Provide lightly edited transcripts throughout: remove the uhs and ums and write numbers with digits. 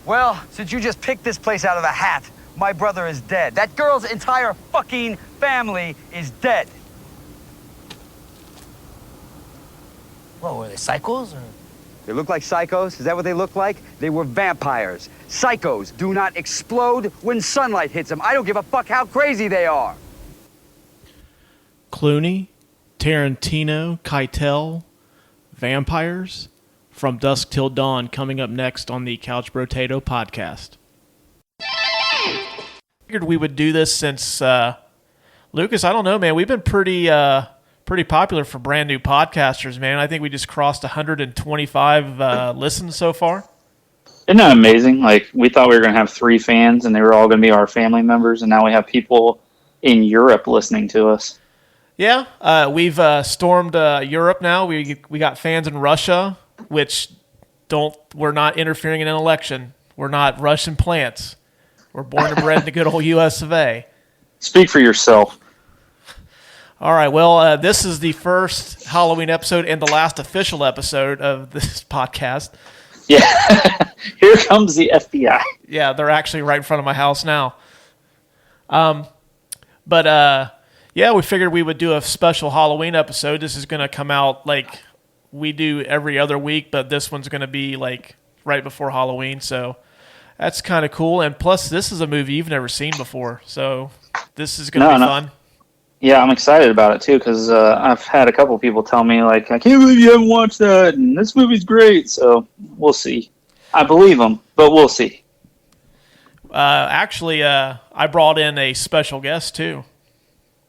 Well, since you just picked this place out of a hat, my brother is dead. That girl's entire fucking family is dead. What, were they psychos? Or? They look like psychos? Is that what they look like? They were vampires. Psychos do not explode when sunlight hits them. I don't give a fuck how crazy they are. Clooney, Tarantino, Keitel, vampires. From Dusk Till Dawn coming up next on the Couch Brotato podcast. Figured we would do this since Lucas, I don't know, man. We've been pretty popular for brand new podcasters, man. I think we just crossed 125 listens so far. Isn't that amazing? Like, we thought we were going to have 3 fans, and they were all going to be our family members, and now we have people in Europe listening to us. Yeah, we've stormed Europe now. We got fans in Russia, which we're not interfering in an election. We're not Russian plants. We're born and bred in the good old U.S. of A. Speak for yourself. All right, well, this is the first Halloween episode and the last official episode of this podcast. Yeah, here comes the FBI. Yeah, they're actually right in front of my house now. Yeah, we figured we would do a special Halloween episode. This is going to come out like we do every other week, but this one's going to be like right before Halloween, so that's kind of cool. And plus, this is a movie you've never seen before, so this is going to be fun. Yeah, I'm excited about it too, because I've had a couple people tell me, like, I can't believe you haven't watched that, and this movie's great, so we'll see. I believe them, but we'll see. Actually, I brought in a special guest too.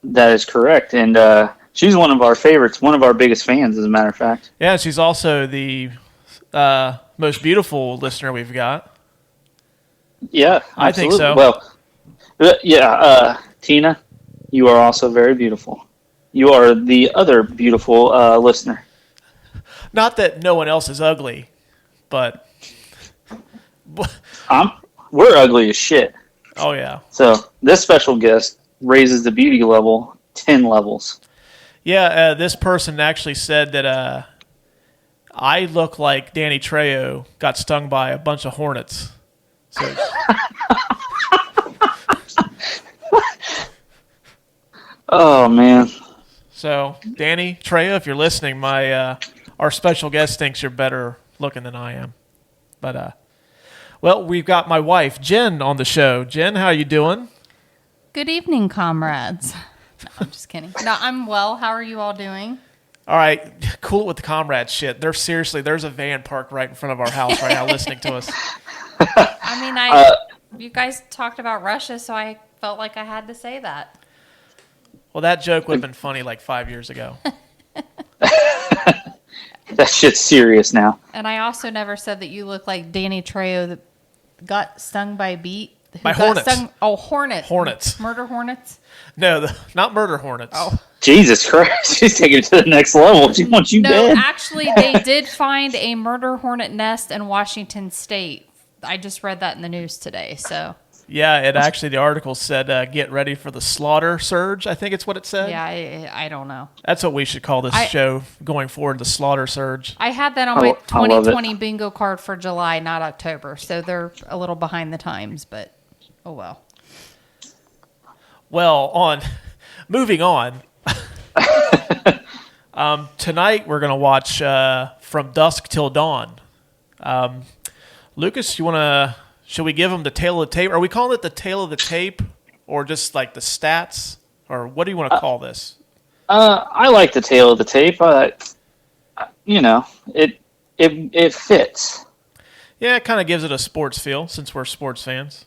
That is correct, and she's one of our favorites, one of our biggest fans, as a matter of fact. Yeah, she's also the most beautiful listener we've got. Yeah, I think so. Well, Tina, you are also very beautiful. You are the other beautiful listener. Not that no one else is ugly, but... We're ugly as shit. Oh, yeah. So this special guest raises the beauty level 10 levels. Yeah, this person actually said that I look like Danny Trejo got stung by a bunch of hornets. So... Oh, man. So, Danny Trejo, if you're listening, our special guest thinks you're better looking than I am. But, well, we've got my wife, Jen, on the show. Jen, how are you doing? Good evening, comrades. No, I'm just kidding. No, I'm well. How are you all doing? All right. Cool it with the comrades shit. There's a van parked right in front of our house right now listening to us. I mean, you guys talked about Russia, so I felt like I had to say that. Well, that joke would have been funny like 5 years ago. That shit's serious now. And I also never said that you look like Danny Trejo that got stung by hornets. Hornets. Hornets. Murder hornets? No, not murder hornets. Oh. Jesus Christ, she's taking it to the next level. She wants you dead. No, actually, they did find a murder hornet nest in Washington State. I just read that in the news today, so... Yeah, the article said, get ready for the slaughter surge, I think it's what it said. Yeah, I don't know. That's what we should call this show going forward, the slaughter surge. I had that on my 2020 bingo card for July, not October, so they're a little behind the times, but oh well. Well, moving on. Tonight we're going to watch From Dusk Till Dawn. Lucas, should we give them the tail of the tape? Are we calling it the tail of the tape, or just like the stats, or what do you want to call this? I like the tail of the tape. It fits. Yeah, it kind of gives it a sports feel since we're sports fans.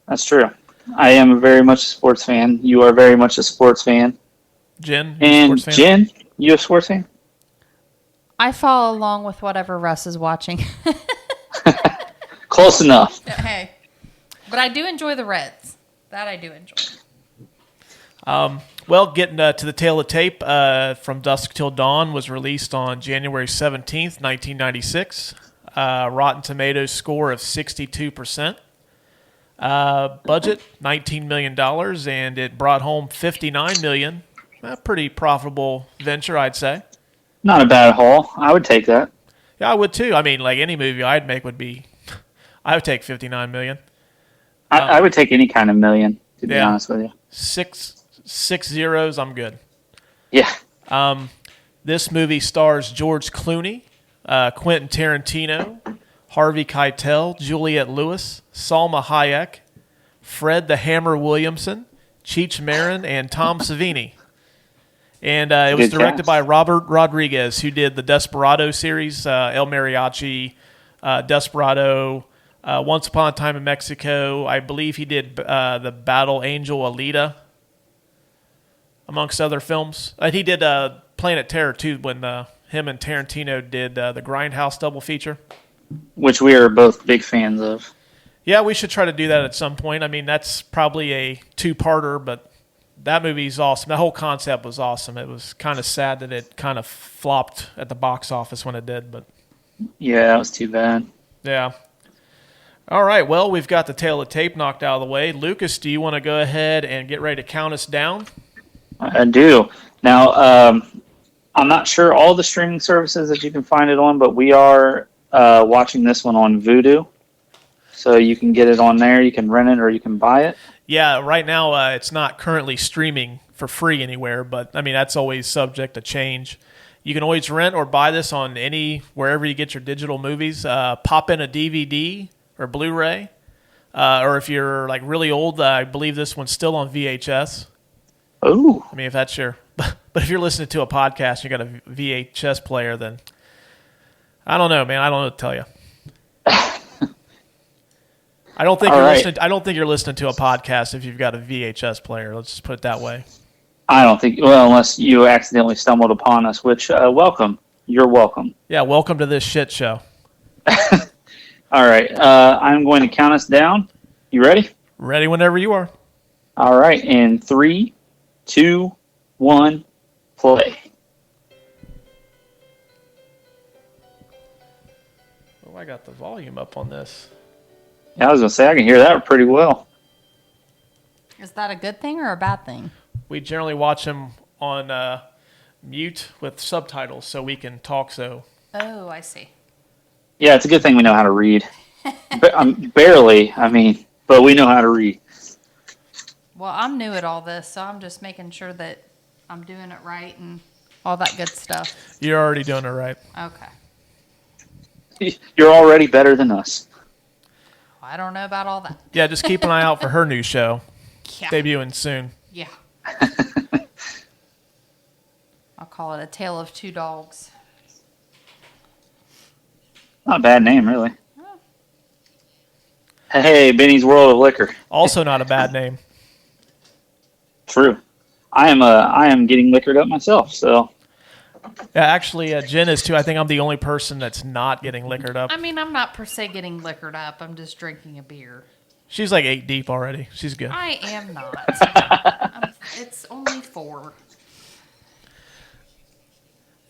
That's true. I am very much a sports fan. You are very much a sports fan. Jen, and Jen, you a sports fan? I follow along with whatever Russ is watching. Close enough. Hey, but I do enjoy the Reds. That I do enjoy. Well, getting to the tail of the tape, From Dusk Till Dawn was released on January 17th, 1996. Rotten Tomatoes score of 62%. Budget, $19 million, and it brought home $59 million. A pretty profitable venture, I'd say. Not a bad haul. I would take that. Yeah, I would too. I mean, like any movie I'd make would be... I would take 59 million. I would take any kind of million, to be honest with you. Six zeros, I'm good. Yeah. This movie stars George Clooney, Quentin Tarantino, Harvey Keitel, Juliette Lewis, Salma Hayek, Fred the Hammer Williamson, Cheech Marin, and Tom Savini. And it was directed by Robert Rodriguez, who did the Desperado series, El Mariachi, Desperado, Once Upon a Time in Mexico. I believe he did the Battle Angel Alita, amongst other films. He did Planet Terror, too, when him and Tarantino did the Grindhouse double feature. Which we are both big fans of. Yeah, we should try to do that at some point. I mean, that's probably a two-parter, but that movie's awesome. The whole concept was awesome. It was kind of sad that it kind of flopped at the box office when it did, but yeah, that was too bad. Yeah. All right, well, we've got the tail of the tape knocked out of the way. Lucas, do you want to go ahead and get ready to count us down? I do. Now, I'm not sure all the streaming services that you can find it on, but we are watching this one on Vudu. So you can get it on there, you can rent it, or you can buy it. Yeah, right now it's not currently streaming for free anywhere, but I mean that's always subject to change. You can always rent or buy this on wherever you get your digital movies. Pop in a DVD or Blu-ray, or if you're like really old, I believe this one's still on VHS. Oh, I mean if that's your, but if you're listening to a podcast, and you got a VHS player, then I don't know, man. I don't know what to tell you. I don't think you're listening to a podcast if you've got a VHS player. Let's just put it that way. I don't think. Well, unless you accidentally stumbled upon us, which welcome. You're welcome. Yeah, welcome to this shit show. All right, I'm going to count us down. You ready? Ready whenever you are. All right, in 3, 2, 1, play. Oh, I got the volume up on this. Yeah, I was going to say, I can hear that pretty well. Is that a good thing or a bad thing? We generally watch them on mute with subtitles so we can talk so. Oh, I see. Yeah, it's a good thing we know how to read. Barely, but we know how to read. Well, I'm new at all this, so I'm just making sure that I'm doing it right and all that good stuff. You're already doing it right. Okay. You're already better than us. I don't know about all that. Yeah, just keep an eye out for her new show. Yeah. Debuting soon. Yeah. I'll call it A Tale of Two Dogs. Not a bad name, really. Oh. Hey, Benny's World of Liquor. Also not a bad name. True. I am getting liquored up myself, so. Yeah, actually, Jen is too. I think I'm the only person that's not getting liquored up. I mean, I'm not per se getting liquored up. I'm just drinking a beer. She's like 8 deep already. She's good. I am not. It's only 4.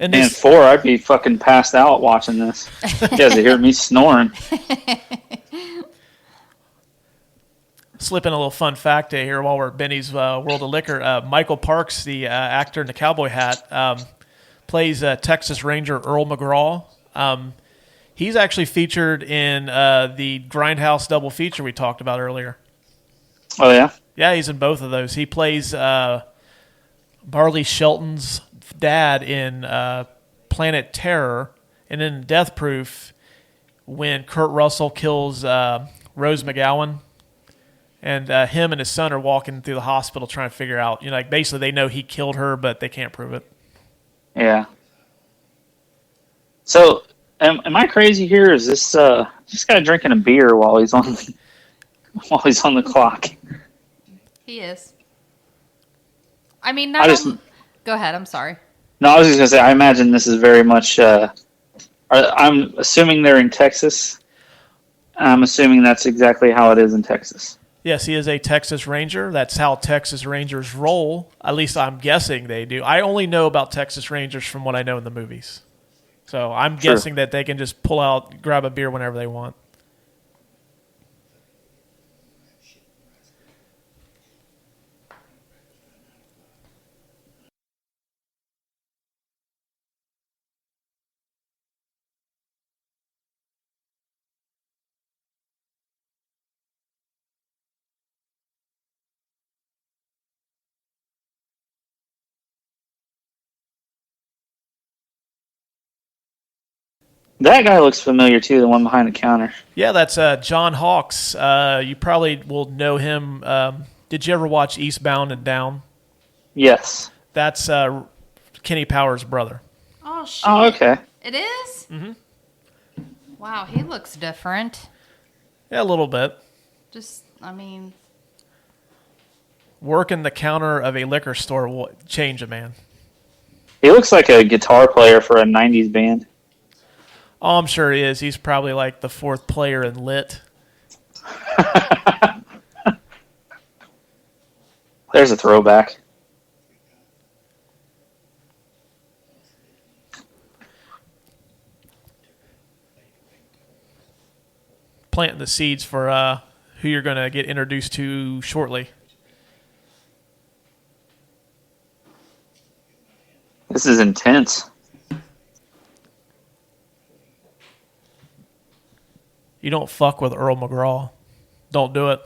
And 4, I'd be fucking passed out watching this. You guys hear me snoring. Slip in a little fun fact here while we're at Benny's World of Liquor. Michael Parks, the actor in the cowboy hat, plays Texas Ranger Earl McGraw. He's actually featured in the Grindhouse double feature we talked about earlier. Oh, yeah? Yeah, he's in both of those. He plays Barley Shelton's dad in Planet Terror, and in Death Proof when Kurt Russell kills Rose McGowan. And him and his son are walking through the hospital trying to figure out, basically they know he killed her, but they can't prove it. Yeah. So, am I crazy here? Is this guy drinking a beer while he's on the clock? He is. I mean, go ahead. I'm sorry. No, I was just gonna say. I imagine this is very much. I'm assuming they're in Texas. I'm assuming that's exactly how it is in Texas. Yes, he is a Texas Ranger. That's how Texas Rangers roll. At least I'm guessing they do. I only know about Texas Rangers from what I know in the movies. So I'm guessing that they can just pull out, grab a beer whenever they want. That guy looks familiar too. The one behind the counter. Yeah, that's John Hawkes. You probably will know him. Did you ever watch Eastbound and Down? Yes. That's Kenny Powers' brother. Oh, shit. Oh, okay. It is? Mm-hmm. Wow, he looks different. Yeah, a little bit. Just, I mean... Working the counter of a liquor store will change a man. He looks like a guitar player for a 90s band. Oh, I'm sure he is. He's probably like the fourth player in Lit. There's a throwback. Planting the seeds for who you're going to get introduced to shortly. This is intense. You don't fuck with Earl McGraw. Don't do it.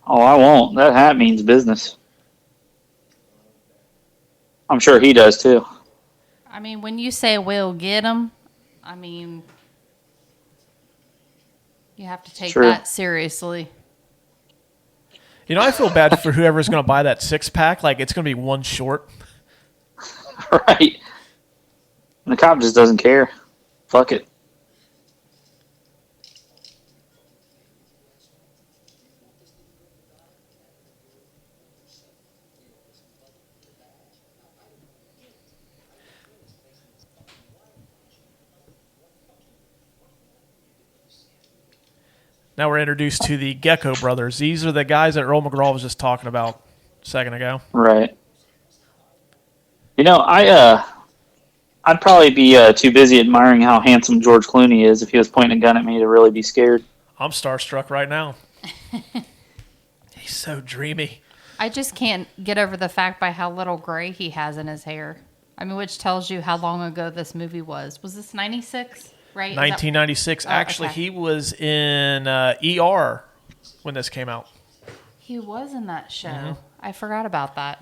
Oh, I won't. That hat means business. I'm sure he does too. I mean, when you say we'll get him, I mean, you have to take True. that seriously. You know, I feel bad for whoever's going to buy that six-pack. Like, it's going to be one short. Right. And the cop just doesn't care. Fuck it. Now we're introduced to the Gecko brothers. These are the guys that Earl McGraw was just talking about a second ago. Right. You know, I'd probably be too busy admiring how handsome George Clooney is if he was pointing a gun at me to really be scared. I'm starstruck right now. He's so dreamy. I just can't get over the fact by how little gray he has in his hair. I mean, which tells you how long ago this movie was. Was this 96? Right? 1996. Actually, okay. he was in ER when this came out. He was in that show. Mm-hmm. I forgot about that.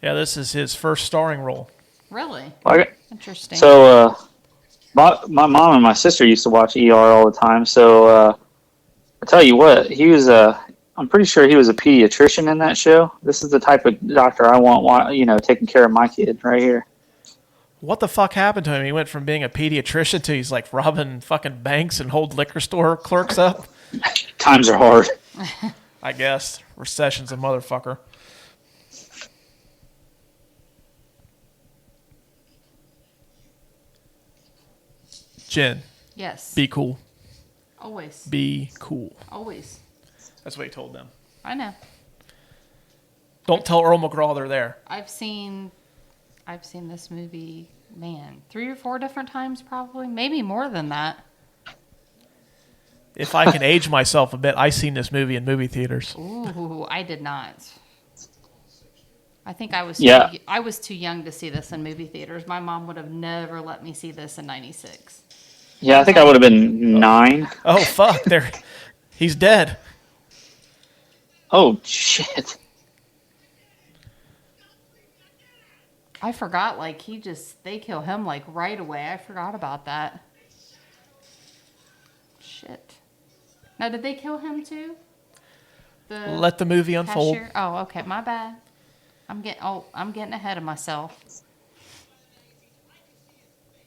Yeah, this is his first starring role. Really? Okay. Interesting. So, my mom and my sister used to watch ER all the time. So, I tell you what, he was I'm pretty sure he was a pediatrician in that show. This is the type of doctor I want, taking care of my kid right here. What the fuck happened to him? He went from being a pediatrician to he's like robbing fucking banks and hold liquor store clerks up. Times are hard. I guess. Recession's a motherfucker. Jen, yes. be cool. Always. Be cool. Always. That's what he told them. I know. Don't tell Earl McGraw they're there. I've seen this movie, man, 3 or 4 different times probably. Maybe more than that. If I can age myself a bit, I seen this movie in movie theaters. Ooh, I did not. I think I was I was too young to see this in movie theaters. My mom would have never let me see this in 96. Yeah, I think I would have been 9. Oh, fuck. He's dead. Oh, shit. I forgot, they kill him, right away. I forgot about that. Shit. Now, did they kill him, too? Let the movie unfold. Cashier? Oh, okay, my bad. I'm getting ahead of myself.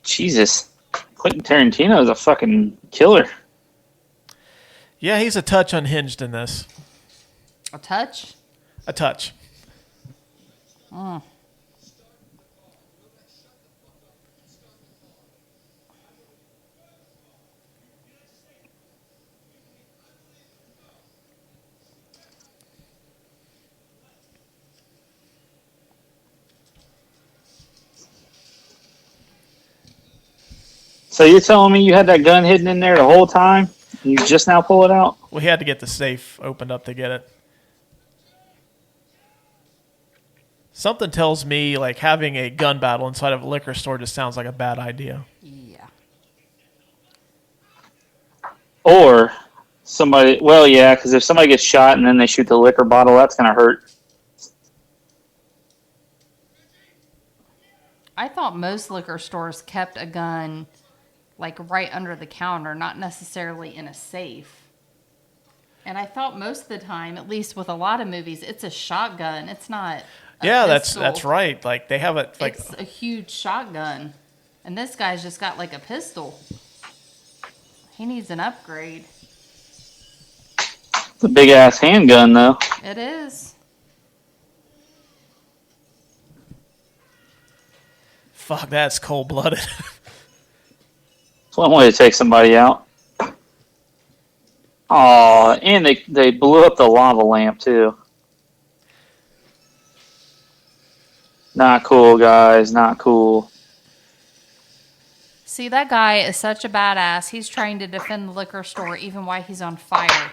Jesus. Quentin Tarantino is a fucking killer. Yeah, he's a touch unhinged in this. A touch? A touch. Mm. So you're telling me you had that gun hidden in there the whole time? You just now pull it out? We had to get the safe opened up to get it. Something tells me having a gun battle inside of a liquor store just sounds like a bad idea. Yeah. Or somebody, well, yeah, because if somebody gets shot and then they shoot the liquor bottle, that's going to hurt. I thought thought most liquor stores kept a gun like right under the counter, not necessarily in a safe. And I thought most of the time, at least with a lot of movies, it's a shotgun. It's not. That's right. Like they have it. Like it's a huge shotgun, and this guy's just got like a pistol. He needs an upgrade. It's a big ass handgun, though. It is. fuck, that's cold blooded. It's one way to take somebody out. Oh, and they blew up the lava lamp too. Not cool, guys. Not cool. See, that guy is such a badass. He's trying to defend the liquor store even while he's on fire.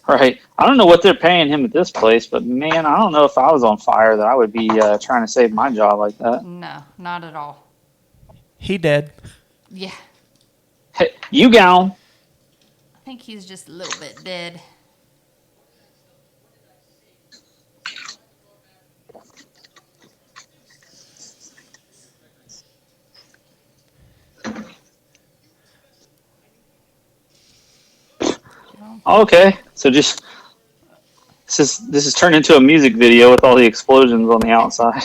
Right. I don't know what they're paying him at this place, but man, I don't know if I was on fire that I would be trying to save my job like that. No, not at all. He dead. Yeah. Hey, you gone. I think he's just a little bit dead. Okay, so just this is turned into a music video with all the explosions on the outside.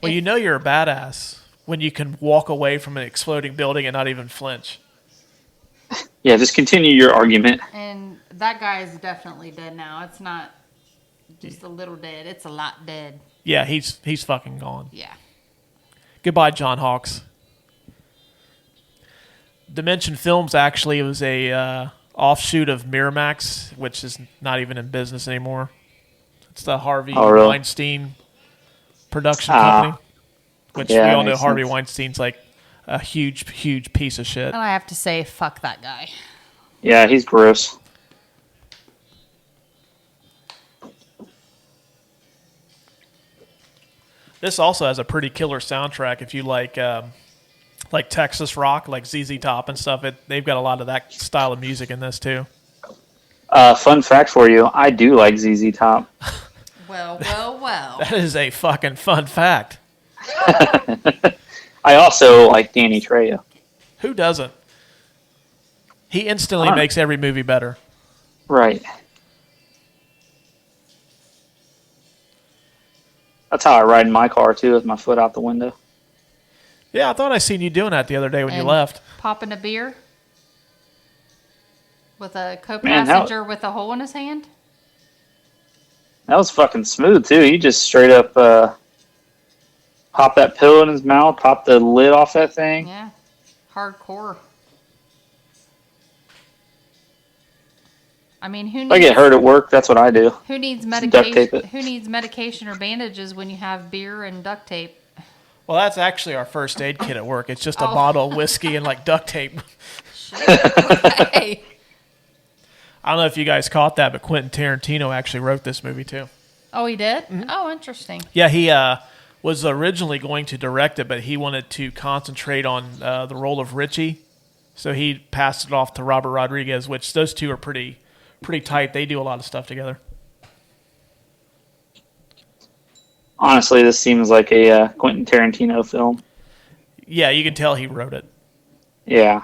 Well, you know you're a badass when you can walk away from an exploding building and not even flinch. Yeah, just continue your argument. And that guy is definitely dead now. It's not just a little dead. It's a lot dead. Yeah, he's fucking gone. Yeah. Goodbye, John Hawkes. Dimension Films actually was a offshoot of Miramax, which is not even in business anymore. It's the Harvey really? Weinstein production company, which we all know Harvey Weinstein's like a huge, huge piece of shit. And I have to say, fuck that guy. Yeah, he's gross. This also has a pretty killer soundtrack if you like Texas rock, like ZZ Top and stuff. They've got a lot of that style of music in this too. Fun fact for you, I do like ZZ Top. Well. That is a fucking fun fact. I also like Danny Trejo. Who doesn't? He instantly makes every movie better. Right. That's how I ride in my car too, with my foot out the window. Yeah, I thought I seen you doing that the other day when you left. Popping a beer with a co-passenger with a hole in his hand. That was fucking smooth too. He just straight up popped that pill in his mouth, popped the lid off that thing. Yeah, hardcore. I mean, who needs? If I get hurt at work, that's what I do. Who needs Duct tape medication? it. Who needs medication or bandages when you have beer and duct tape? Well, that's actually our first aid kit at work. It's just a bottle of whiskey and like duct tape. Okay. I don't know if you guys caught that, but Quentin Tarantino actually wrote this movie too. Oh, he did? Mm-hmm. Oh, interesting. Yeah, he was originally going to direct it, but he wanted to concentrate on the role of Richie, so he passed it off to Robert Rodriguez, which those two are pretty tight. They do a lot of stuff together. Honestly, this seems like a Quentin Tarantino film. Yeah, you can tell he wrote it. Yeah.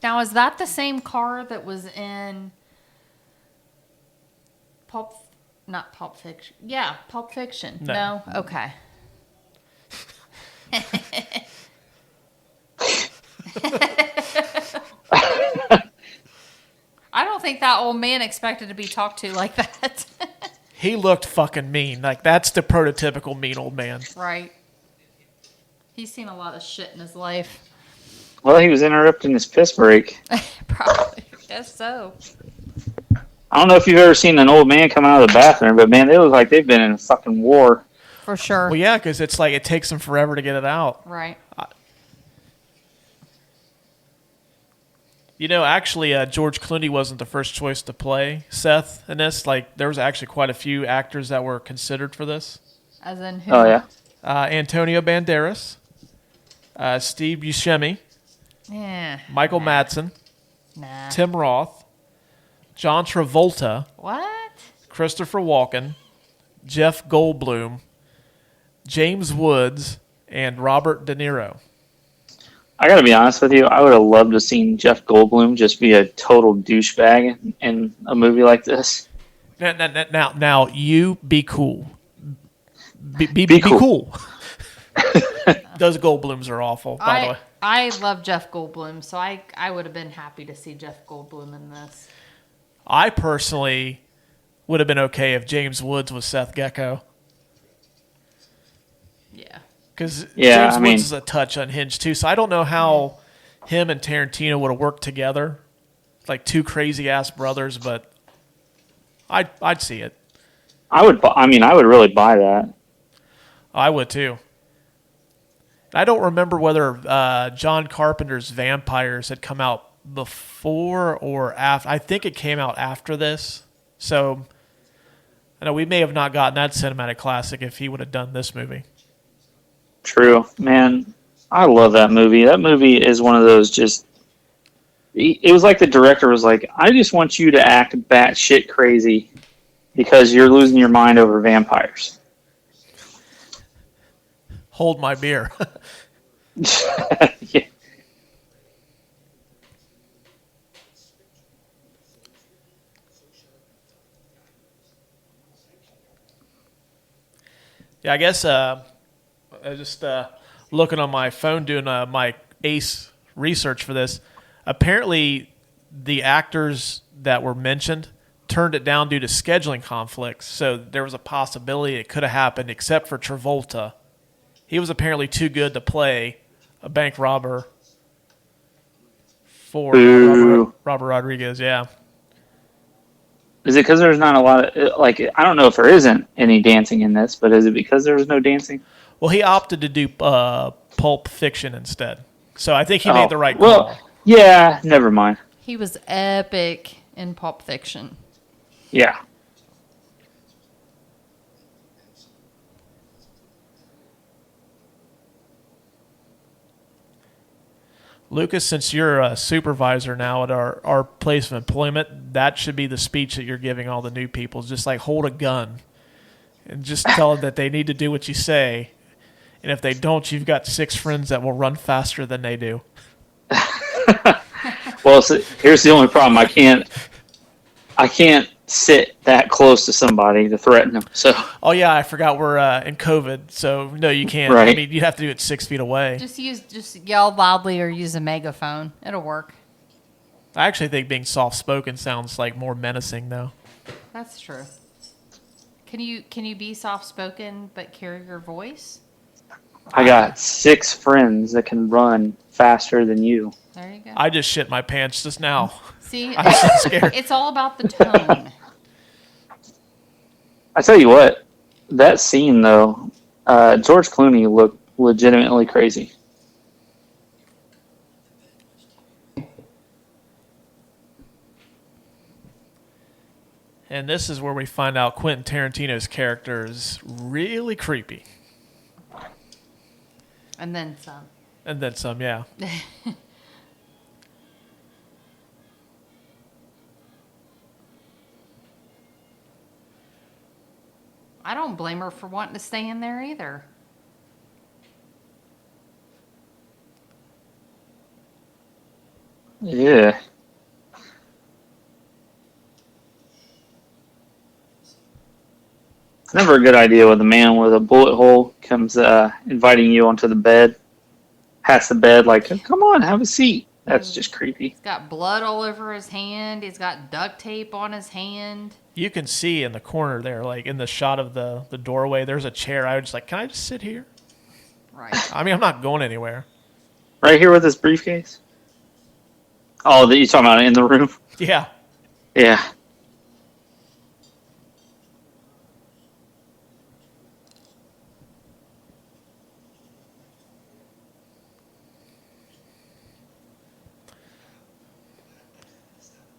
Now, is that the same car that was in not Pulp Fiction? Yeah, Pulp Fiction. No? Okay. I don't think that old man expected to be talked to like that. He looked fucking mean. Like, that's the prototypical mean old man. Right. He's seen a lot of shit in his life. Well, he was interrupting his piss break. Probably. Guess so. I don't know if you've ever seen an old man come out of the bathroom, but man, they look like they've been in a fucking war. For sure. Well, yeah, because it's like it takes them forever to get it out. Right. You know, actually, George Clooney wasn't the first choice to play Seth in this. Like, there was actually quite a few actors that were considered for this. As in who? Oh, yeah. Antonio Banderas, Steve Buscemi, Yeah. Michael Madsen, Nah. Tim Roth, John Travolta, What? Christopher Walken, Jeff Goldblum, James Woods, and Robert De Niro. I gotta be honest with you. I would have loved to seen Jeff Goldblum just be a total douchebag in a movie like this. Now, you be cool. Be cool. Those Goldblums are awful, by the way. I love Jeff Goldblum, so I would have been happy to see Jeff Goldblum in this. I personally would have been okay if James Woods was Seth Gecko. Yeah. Because Yeah, James Woods is a touch unhinged, too, so I don't know how him and Tarantino would have worked together. Like two crazy-ass brothers, but I'd see it. I would really buy that. I would, too. I don't remember whether John Carpenter's Vampires had come out before or after. I think it came out after this. So, I know we may have not gotten that cinematic classic if he would have done this movie. True. Man, I love that movie. That movie is one of those just... It was like the director was like, I just want you to act batshit crazy because you're losing your mind over vampires. Hold my beer. Yeah. Yeah, I guess I was just looking on my phone doing my ACE research for this. Apparently, the actors that were mentioned turned it down due to scheduling conflicts. So there was a possibility it could have happened, except for Travolta. He was apparently too good to play a bank robber for Robert Rodriguez. Yeah. Is it because there's not a lot of, like, I don't know if there isn't any dancing in this, but is it because there was no dancing? Well, he opted to do Pulp Fiction instead. So I think he made the right call. Well, yeah, never mind. He was epic in Pulp Fiction. Yeah. Lucas, since you're a supervisor now at our place of employment, that should be the speech that you're giving all the new people. Just like hold a gun and just tell them that they need to do what you say. And if they don't, you've got 6 friends that will run faster than they do. Well, so here's the only problem. I can't sit that close to somebody to threaten them. So. Oh yeah, I forgot we're in COVID, so no, you can't. Right. I mean, you'd have to do it 6 feet away. Just yell loudly or use a megaphone. It'll work. I actually think being soft-spoken sounds like more menacing, though. That's true. Can you be soft-spoken but carry your voice? I got 6 friends that can run faster than you. There you go. I just shit my pants just now. See, I'm so scared. it's all about the tone. I tell you what, that scene though, George Clooney looked legitimately crazy. And this is where we find out Quentin Tarantino's character is really creepy. And then some. And then some, yeah. I don't blame her for wanting to stay in there either. Yeah. It's never a good idea when the man with a bullet hole comes inviting you onto the bed. Past the bed, like, come on, have a seat. That's just creepy. He's got blood all over his hand. He's got duct tape on his hand. You can see in the corner there, like in the shot of the doorway, there's a chair. I was just like, can I just sit here? Right. I mean, I'm not going anywhere. Right here with this briefcase? Oh, that you talking about in the room? Yeah. Yeah.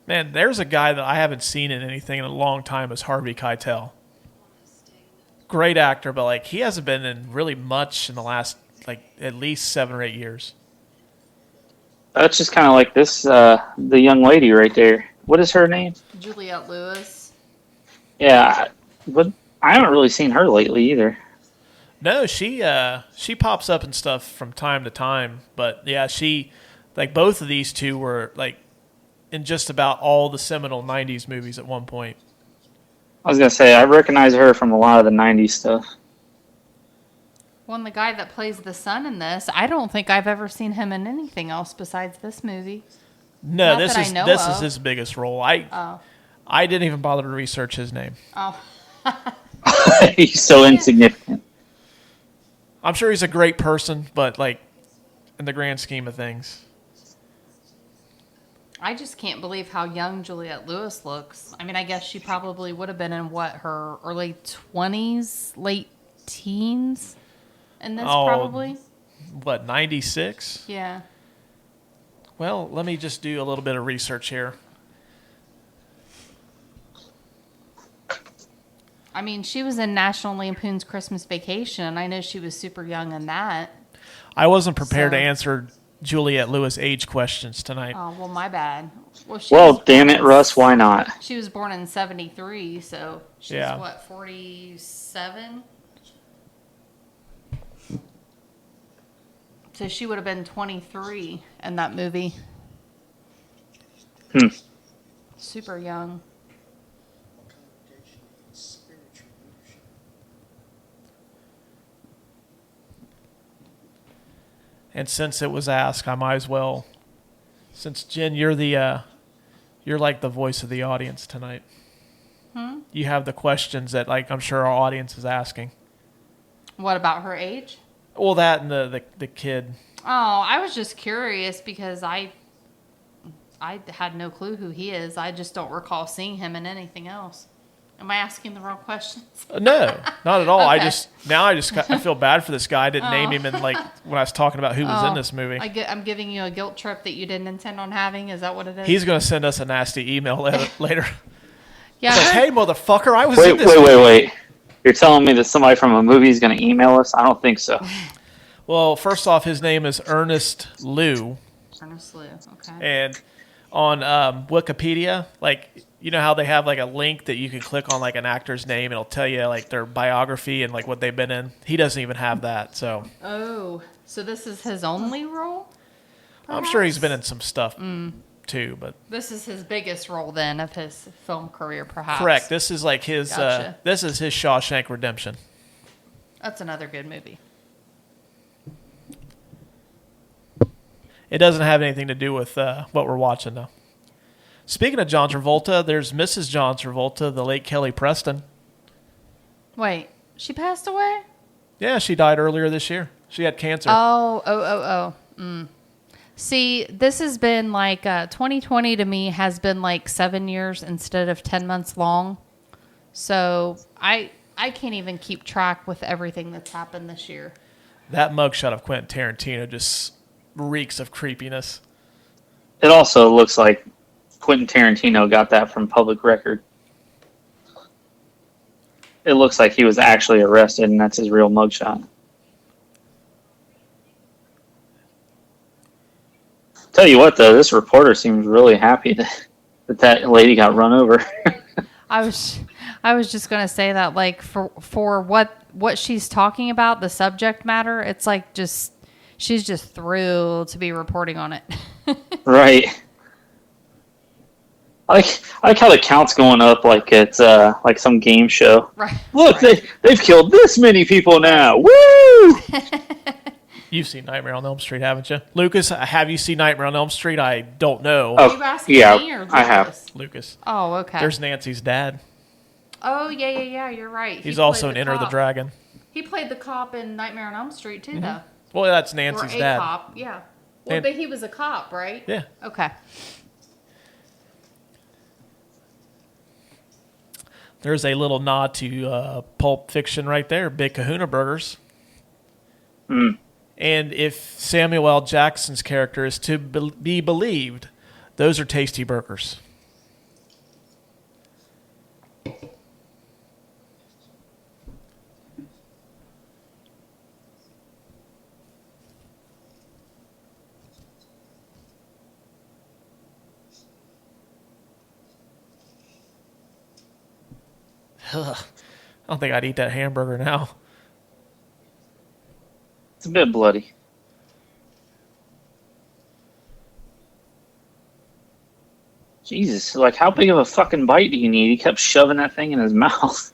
Man, there's a guy that I haven't seen in anything in a long time as Harvey Keitel. Great actor, but like he hasn't been in really much in the last like at least 7 or 8 years. That's just kind of like this, the young lady right there. What is her name? Juliette Lewis. Yeah, but I haven't really seen her lately either. No, she pops up and stuff from time to time, but yeah, she like both of these two were like in just about all the seminal '90s movies at one point. I was gonna say I recognize her from a lot of the '90s stuff. Well, and the guy that plays the son in this, I don't think I've ever seen him in anything else besides this movie. No, Not this that I is know this of. is his biggest role. Oh. I didn't even bother to research his name. Oh. He's so insignificant. I'm sure he's a great person, but like in the grand scheme of things. I just can't believe how young Juliette Lewis looks. I mean, I guess she probably would have been in her early 20s, late teens in this probably. What, 96? Yeah. Well, let me just do a little bit of research here. I mean, she was in National Lampoon's Christmas Vacation. I know she was super young in that. I wasn't prepared to So- answer Juliette Lewis age questions tonight. Oh, well, my bad. Well, damn it, Russ, why not? She was born in 73, so she's Yeah. what, 47? So she would have been 23 in that movie. Super young. And since it was asked, I might as well. Since Jen, you're like the voice of the audience tonight. You have the questions that like I'm sure our audience is asking. What about her age? Well, that and the kid. Oh, I was just curious because I had no clue who he is. I just don't recall seeing him in anything else. Am I asking the wrong questions? No, not at all. Okay. I feel bad for this guy. I didn't name him in like when I was talking about who was in this movie. I'm giving you a guilt trip that you didn't intend on having. Is that what it is? He's going to send us a nasty email later. Yeah. It's like, hey, motherfucker, I was in this. Wait. You're telling me that somebody from a movie is going to email us? I don't think so. Well, first off, his name is Ernest Liu. Ernest Liu. Okay. And on Wikipedia, like, you know how they have like a link that you can click on like an actor's name and it'll tell you like their biography and like what they've been in? He doesn't even have that, so. Oh, so this is his only role? I'm sure he's been in some stuff too, but. This is his biggest role then of his film career, perhaps. Correct. This is like his, Gotcha. this is his Shawshank Redemption. That's another good movie. It doesn't have anything to do with what we're watching, though. Speaking of John Travolta, there's Mrs. John Travolta, the late Kelly Preston. Wait, she passed away? Yeah, she died earlier this year. She had cancer. Oh. See, this has been like 2020 to me has been like 7 years instead of 10 months long. So I can't even keep track with everything that's happened this year. That mugshot of Quentin Tarantino just reeks of creepiness. It also looks like Quentin Tarantino got that from public record. It looks like he was actually arrested, and that's his real mugshot. Tell you what, though, this reporter seems really happy that lady got run over. I was just gonna say that like for what she's talking about, the subject matter, it's like just she's just thrilled to be reporting on it. Right. I like how the count's going up like it's like some game show. Right. Look, right. they've killed this many people now. Woo! You've seen Nightmare on Elm Street, haven't you? Lucas, have you seen Nightmare on Elm Street? I don't know. Oh, Are you asking yeah, me or I have. Lucas? Lucas. Oh, okay. There's Nancy's dad. Oh, yeah. You're right. He's He also played in Enter the cop. Dragon. He played the cop in Nightmare on Elm Street too, though. Well, that's Or Nancy's a dad. cop, yeah. Well, And- but he was a cop, right? Yeah. Okay. There's a little nod to Pulp Fiction right there. Big Kahuna Burgers. And if Samuel L. Jackson's character is to be believed, those are tasty burgers. Ugh. I don't think I'd eat that hamburger now. It's a bit bloody. Jesus, like how big of a fucking bite do you need? He kept shoving that thing in his mouth.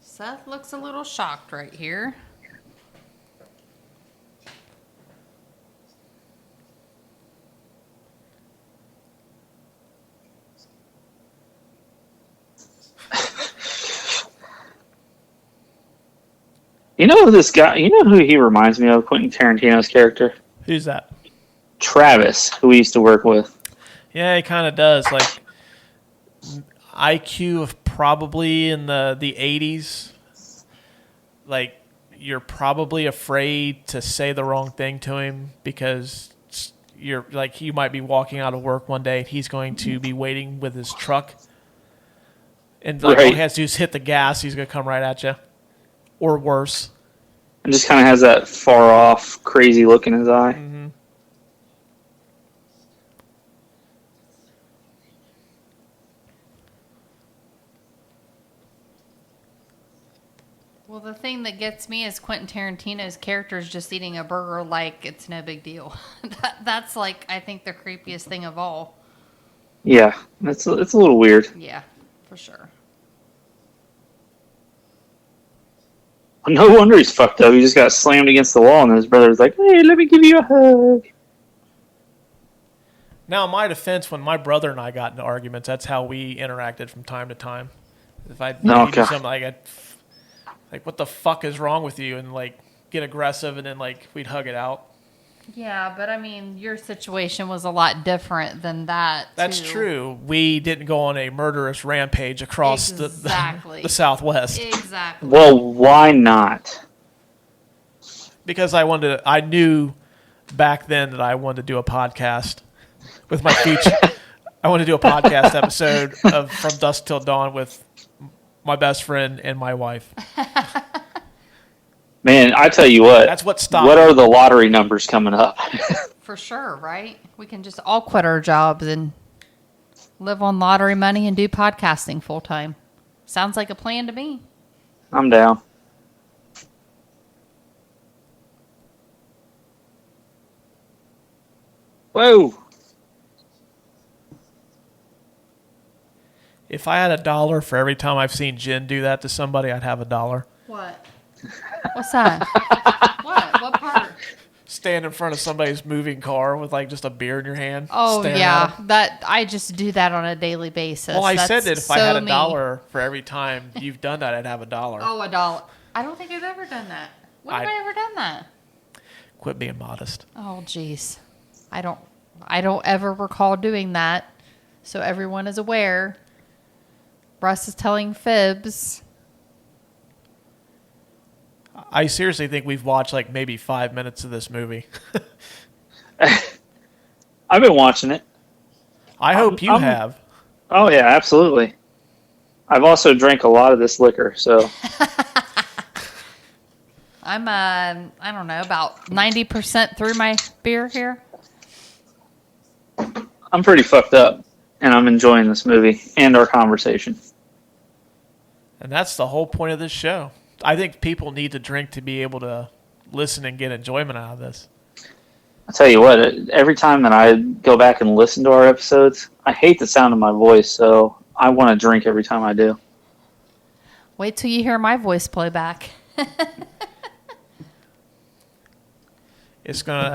Seth looks a little shocked right here. You know who this guy? You know who he reminds me of? Quentin Tarantino's character, Who's that? Travis, who we used to work with. Yeah, he kind of does. Like IQ of probably in the 80s. Like you're probably afraid to say the wrong thing to him because you're like you might be walking out of work one day and he's going to be waiting with his truck, and like all he has to do is hit the gas. He's going to come right at you, or worse. And just kind of has that far off, crazy look in his eye. Mm-hmm. Well, the thing that gets me is Quentin Tarantino's character is just eating a burger like it's no big deal. That's like, I think, the creepiest thing of all. Yeah, it's a little weird. Yeah, for sure. No wonder he's fucked up. He just got slammed against the wall, and his brother's like, "Hey, let me give you a hug." Now, in my defense, when my brother and I got into arguments, that's how we interacted from time to time. If I do something like, what the fuck is wrong with you? And like get aggressive, and then like we'd hug it out. Yeah, but I mean, your situation was a lot different than that. That's too. true. We didn't go on a murderous rampage across the Southwest. Exactly. Well, why not? Because I knew back then that I wanted to do a podcast with my future. I wanted to do a podcast episode of From Dusk Till Dawn with my best friend and my wife. Man, I tell you what. That's what stopped. What are the lottery numbers coming up? For sure, right? We can just all quit our jobs and live on lottery money and do podcasting full time. Sounds like a plan to me. I'm down. Whoa. If I had $1 for every time I've seen Jen do that to somebody, I'd have $1. What? What's that? What? What part? Stand in front of somebody's moving car with like just a beer in your hand. Oh staring yeah, at 'em. that I just do that on a daily basis. Well, I That's said that if so I had me. $1 for every time you've done that, I'd have $1. Oh, $1. I don't think I've ever done that. When have I ever done that? Quit being modest. Oh, jeez. I don't ever recall doing that. So everyone is aware. Russ is telling fibs. I seriously think we've watched like maybe 5 minutes of this movie. I've been watching it. I hope you have. Oh, yeah, absolutely. I've also drank a lot of this liquor, so. I'm, I don't know, about 90% through my beer here. I'm pretty fucked up, and I'm enjoying this movie and our conversation. And that's the whole point of this show. I think people need to drink to be able to listen and get enjoyment out of this. I'll tell you what, every time that I go back and listen to our episodes, I hate the sound of my voice, so I want to drink every time I do. Wait till you hear my voice play back.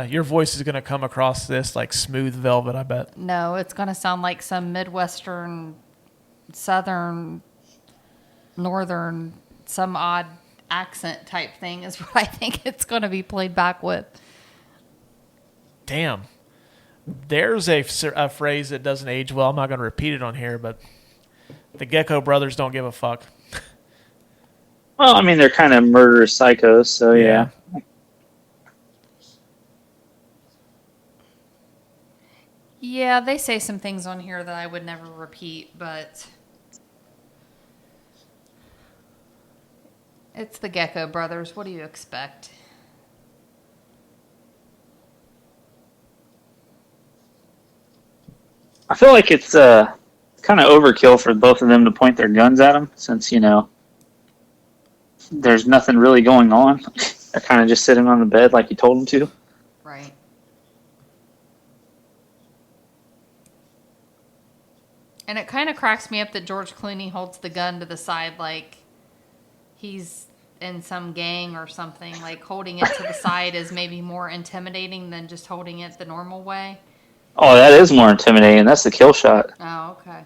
Your voice is gonna come across this like smooth velvet, I bet. No, it's going to sound like some Midwestern, Southern, Northern, some odd accent type thing is what I think it's going to be played back with. Damn. There's a phrase that doesn't age well. I'm not going to repeat it on here, but the Gecko brothers don't give a fuck. Well, I mean, they're kind of murderous psychos, so yeah. Yeah, they say some things on here that I would never repeat, but it's the Gecko brothers. What do you expect? I feel like it's kind of overkill for both of them to point their guns at him, since, there's nothing really going on. They're kind of just sitting on the bed like you told them to. Right. And it kind of cracks me up that George Clooney holds the gun to the side like he's in some gang or something. Like holding it to the side is maybe more intimidating than just holding it the normal way. Oh, that is more intimidating. That's the kill shot. Oh, okay.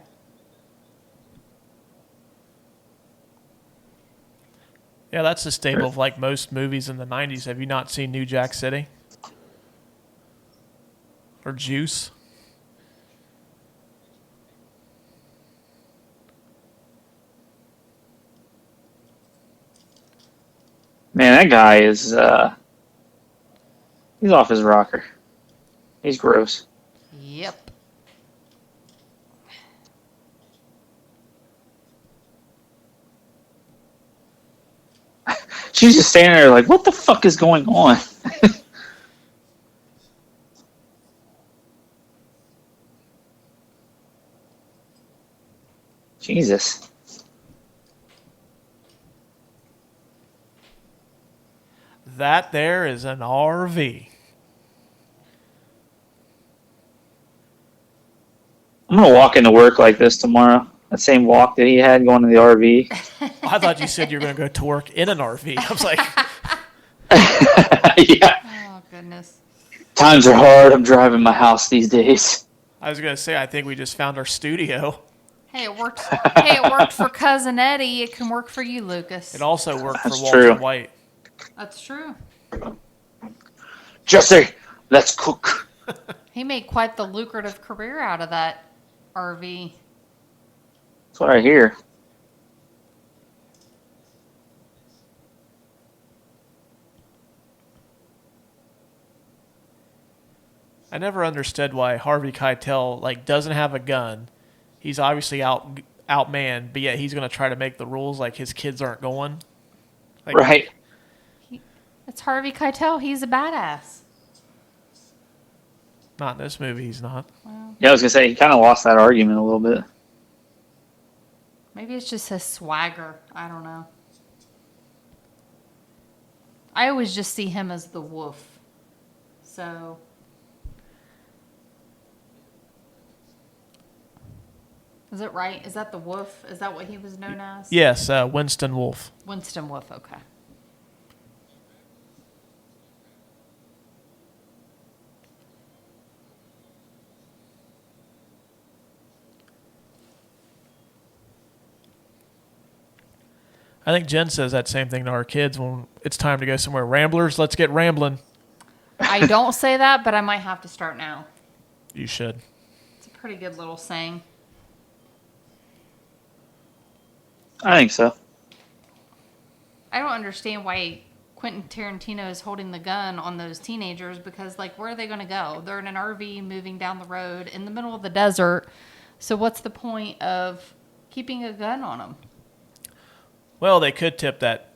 Yeah, that's the staple of like most movies in the 90s. Have you not seen New Jack City? Or Juice? Man, that guy is, he's off his rocker. He's gross. Yep. She's just standing there like, what the fuck is going on? Jesus. That there is an RV. I'm going to walk into work like this tomorrow. That same walk that he had going to the RV. I thought you said you were going to go to work in an RV. I was like... Yeah. Oh, goodness. Times are hard. I'm driving my house these days. I was going to say, I think we just found our studio. Hey, it worked. Hey, it worked for Cousin Eddie. It can work for you, Lucas. It also worked for That's Walter true. White. That's true. Jesse, let's cook. He made quite the lucrative career out of that RV. That's what I hear. I never understood why Harvey Keitel like doesn't have a gun. He's obviously outmanned, but yet he's going to try to make the rules like his kids aren't going. Like, Right. It's Harvey Keitel. He's a badass. Not in this movie, he's not. Yeah, I was going to say, he kind of lost that argument a little bit. Maybe it's just his swagger. I don't know. I always just see him as the wolf. So... Is it right? Is that the wolf? Is that what he was known as? Yes, Winston Wolfe. Winston Wolf, okay. I think Jen says that same thing to our kids when it's time to go somewhere. Ramblers, let's get rambling. I don't say that, but I might have to start now. You should. It's a pretty good little saying. I think so. I don't understand why Quentin Tarantino is holding the gun on those teenagers because, like, where are they going to go? They're in an RV moving down the road in the middle of the desert. So what's the point of keeping a gun on them? Well, they could tip that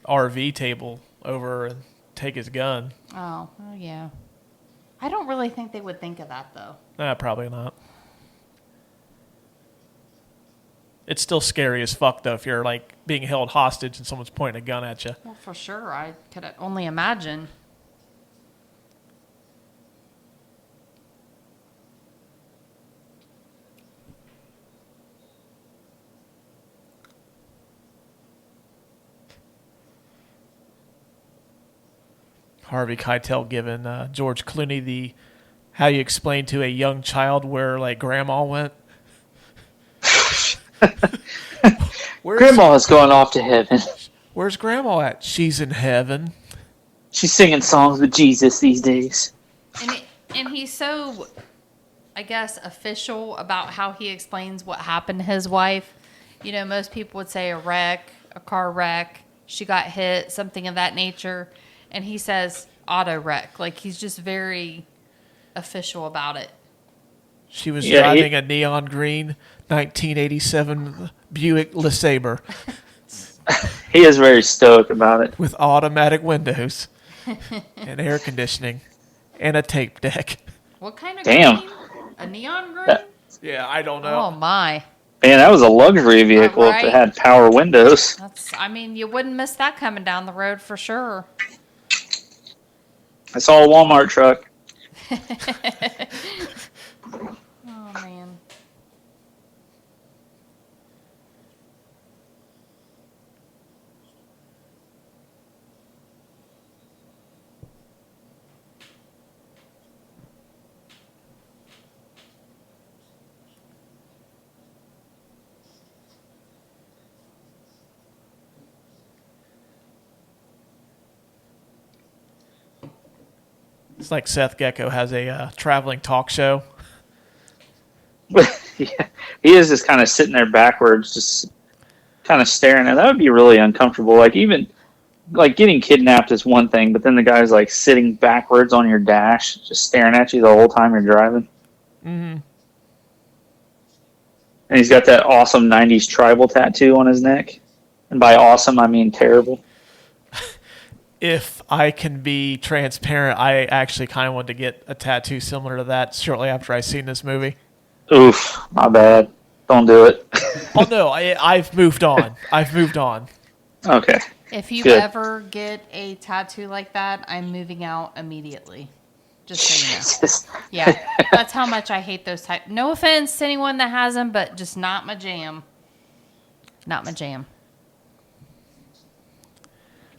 RV table over and take his gun. Oh, yeah. I don't really think they would think of that, though. Probably not. It's still scary as fuck, though, if you're, like, being held hostage and someone's pointing a gun at you. Well, for sure. I could only imagine. Harvey Keitel giving George Clooney the how you explain to a young child where, like, grandma went. Grandma's going off to heaven. Where's grandma at? She's in heaven. She's singing songs with Jesus these days. And he's so, I guess, official about how he explains what happened to his wife. You know, most people would say a wreck, a car wreck, she got hit, something of that nature. And he says auto wreck. Like, he's just very official about it. She was driving a neon green 1987 Buick LeSabre. He is very stoic about it. With automatic windows and air conditioning and a tape deck. What kind of Damn. green? A neon green? Yeah, I don't know. Oh, my. Man, that was a luxury vehicle if it had power windows. You wouldn't miss that coming down the road for sure. I saw a Walmart truck. Oh, man. It's like Seth Gecko has a traveling talk show. Yeah, he is just kind of sitting there backwards, just kind of staring at. That would be really uncomfortable. Like, even like getting kidnapped is one thing, but then the guy's like sitting backwards on your dash, just staring at you the whole time you're driving. Mm-hmm. And he's got that awesome '90s tribal tattoo on his neck, and by awesome I mean terrible. If I can be transparent, I actually kind of wanted to get a tattoo similar to that shortly after I seen this movie. Oof, my bad. Don't do it. Oh no, I've moved on. I've moved on. Okay. If you Good. ever get a tattoo like that, I'm moving out immediately. Just so you know. Jesus. Yeah, that's how much I hate those type. No offense to anyone that has them, but just not my jam. Not my jam.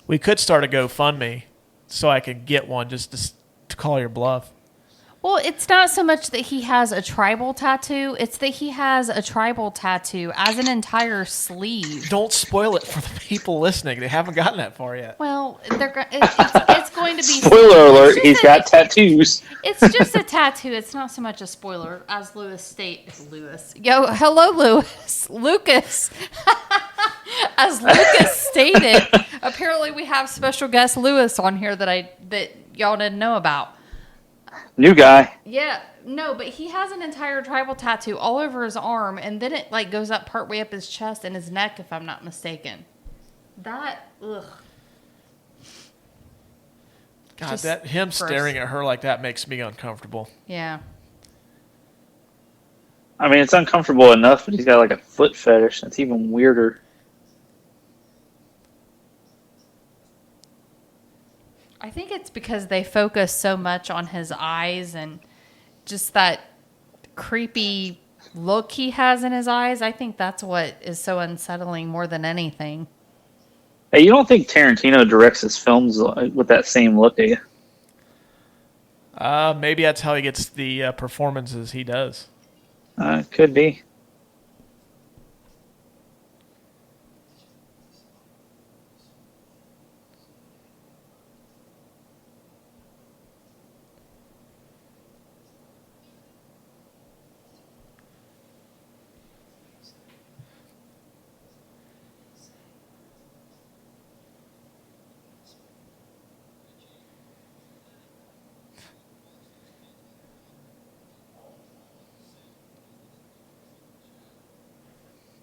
We could start a GoFundMe so I could get one just to call your bluff. Well, it's not so much that he has a tribal tattoo. It's that he has a tribal tattoo as an entire sleeve. Don't spoil it for the people listening. They haven't gotten that far yet. Well, it's going to be... Spoiler alert, he's got tattoos. It's just a tattoo. It's not so much a spoiler, as hello, Lucas. As Lucas stated, apparently we have special guest Lewis on here that y'all didn't know about. New guy. Yeah, no, but he has an entire tribal tattoo all over his arm, and then it like goes up partway up his chest and his neck, if I'm not mistaken. That, ugh. God, Just that him gross. staring at her like that makes me uncomfortable. Yeah. I mean, it's uncomfortable enough, but he's got like a foot fetish. That's even weirder. I think it's because they focus so much on his eyes and just that creepy look he has in his eyes. I think that's what is so unsettling more than anything. Hey, you don't think Tarantino directs his films with that same look, do you? Maybe that's how he gets the performances he does. Could be.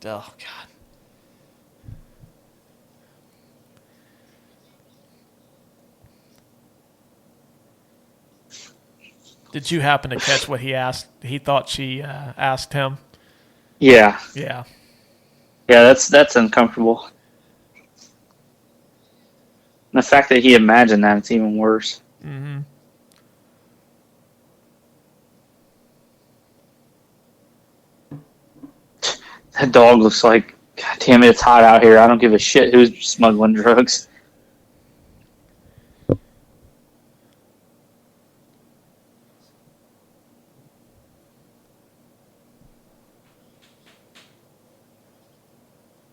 Oh, God. Did you happen to catch what he asked? He thought she asked him. Yeah. Yeah. Yeah, that's uncomfortable. And the fact that he imagined that, it's even worse. Mm-hmm. That dog looks like, God damn it, it's hot out here. I don't give a shit who's smuggling drugs.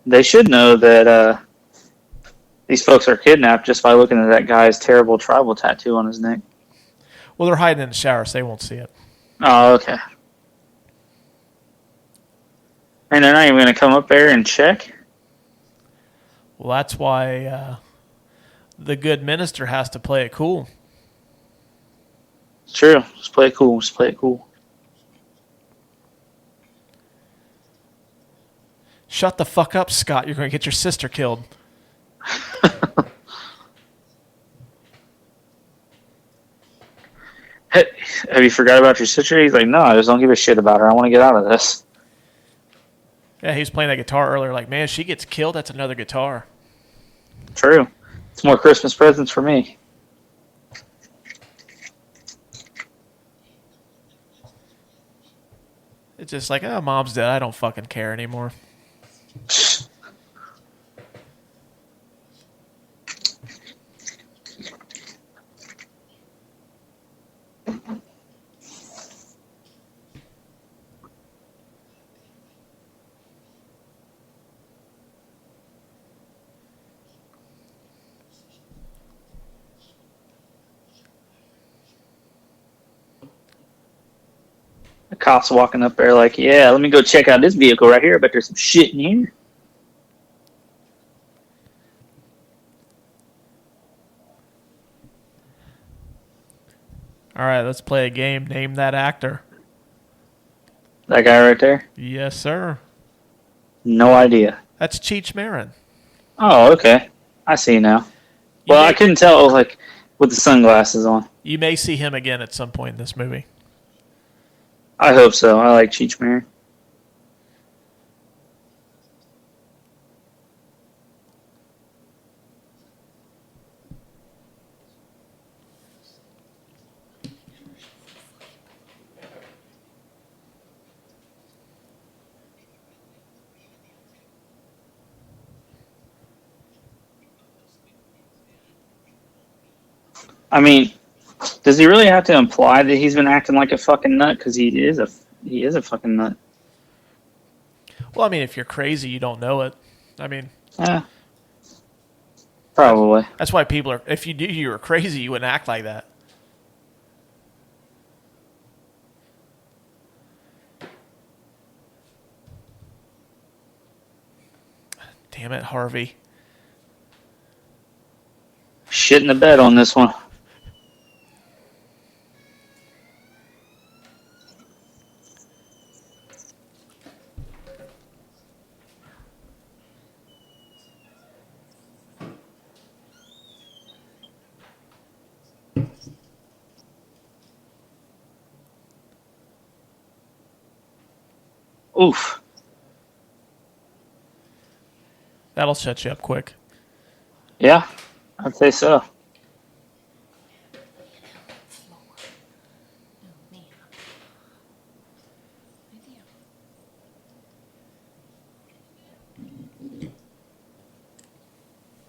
They should know that these folks are kidnapped just by looking at that guy's terrible tribal tattoo on his neck. Well, they're hiding in the shower, so they won't see it. Oh, okay. And they're not even going to come up there and check? Well, that's why the good minister has to play it cool. It's true. Just play it cool. Just play it cool. Shut the fuck up, Scott. You're going to get your sister killed. Hey, have you forgot about your sister? He's like, no, I just don't give a shit about her. I want to get out of this. Yeah, he was playing that guitar earlier. Like, man, she gets killed. That's another guitar. True. It's more Christmas presents for me. It's just like, oh, mom's dead. I don't fucking care anymore. The cop's walking up there like, yeah, let me go check out this vehicle right here. I bet there's some shit in here. All right, let's play a game. Name that actor. That guy right there? Yes, sir. No idea. That's Cheech Marin. Oh, okay. I see now. Well, I couldn't tell, like, with the sunglasses on. You may see him again at some point in this movie. I hope so. I like Cheech Marin. I mean, does he really have to imply that he's been acting like a fucking nut? Because he is a fucking nut. Well, I mean, if you're crazy, you don't know it. I mean, Yeah, probably. that's why people are. If you were crazy, you wouldn't act like that. Damn it, Harvey. Shit in the bed on this one. Oof. That'll shut you up quick. Yeah, I'd say so.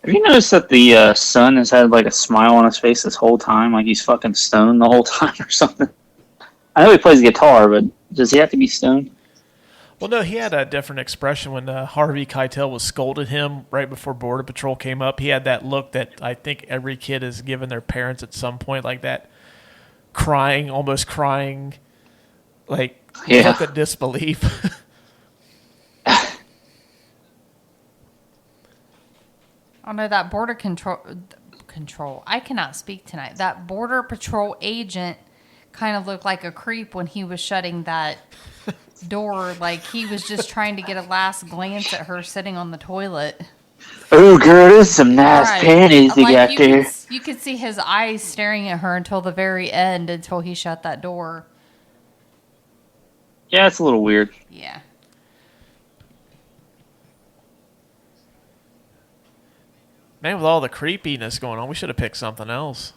Have you noticed that the son has had like a smile on his face this whole time, like he's fucking stoned the whole time or something? I know he plays guitar, but does he have to be stoned? Well, no, he had a different expression when Harvey Keitel was scolding him right before Border Patrol came up. He had that look that I think every kid has given their parents at some point, like that crying, almost crying, like look of disbelief. Oh no, that border control. I cannot speak tonight. That border patrol agent kind of looked like a creep when he was shutting that door. Like he was just trying to get a last glance at her sitting on the toilet. Oh, girl, there's some nice panties you got there. You could see his eyes staring at her until the very end, until he shut that door. Yeah, it's a little weird. Yeah. Man, with all the creepiness going on, we should have picked something else.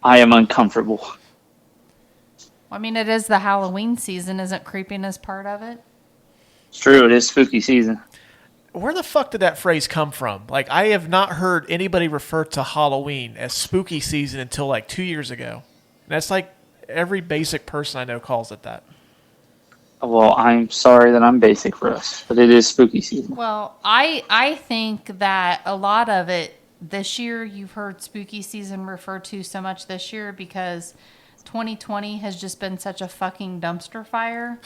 I am uncomfortable. I mean, it is the Halloween season. Isn't creepiness part of it? It's true. It is spooky season. Where the fuck did that phrase come from? Like, I have not heard anybody refer to Halloween as spooky season until like 2 years ago. That's like every basic person I know calls it that. Well, I'm sorry that I'm basic for us, but it is spooky season. Well, I think that a lot of it this year, you've heard spooky season referred to so much this year because 2020 has just been such a fucking dumpster fire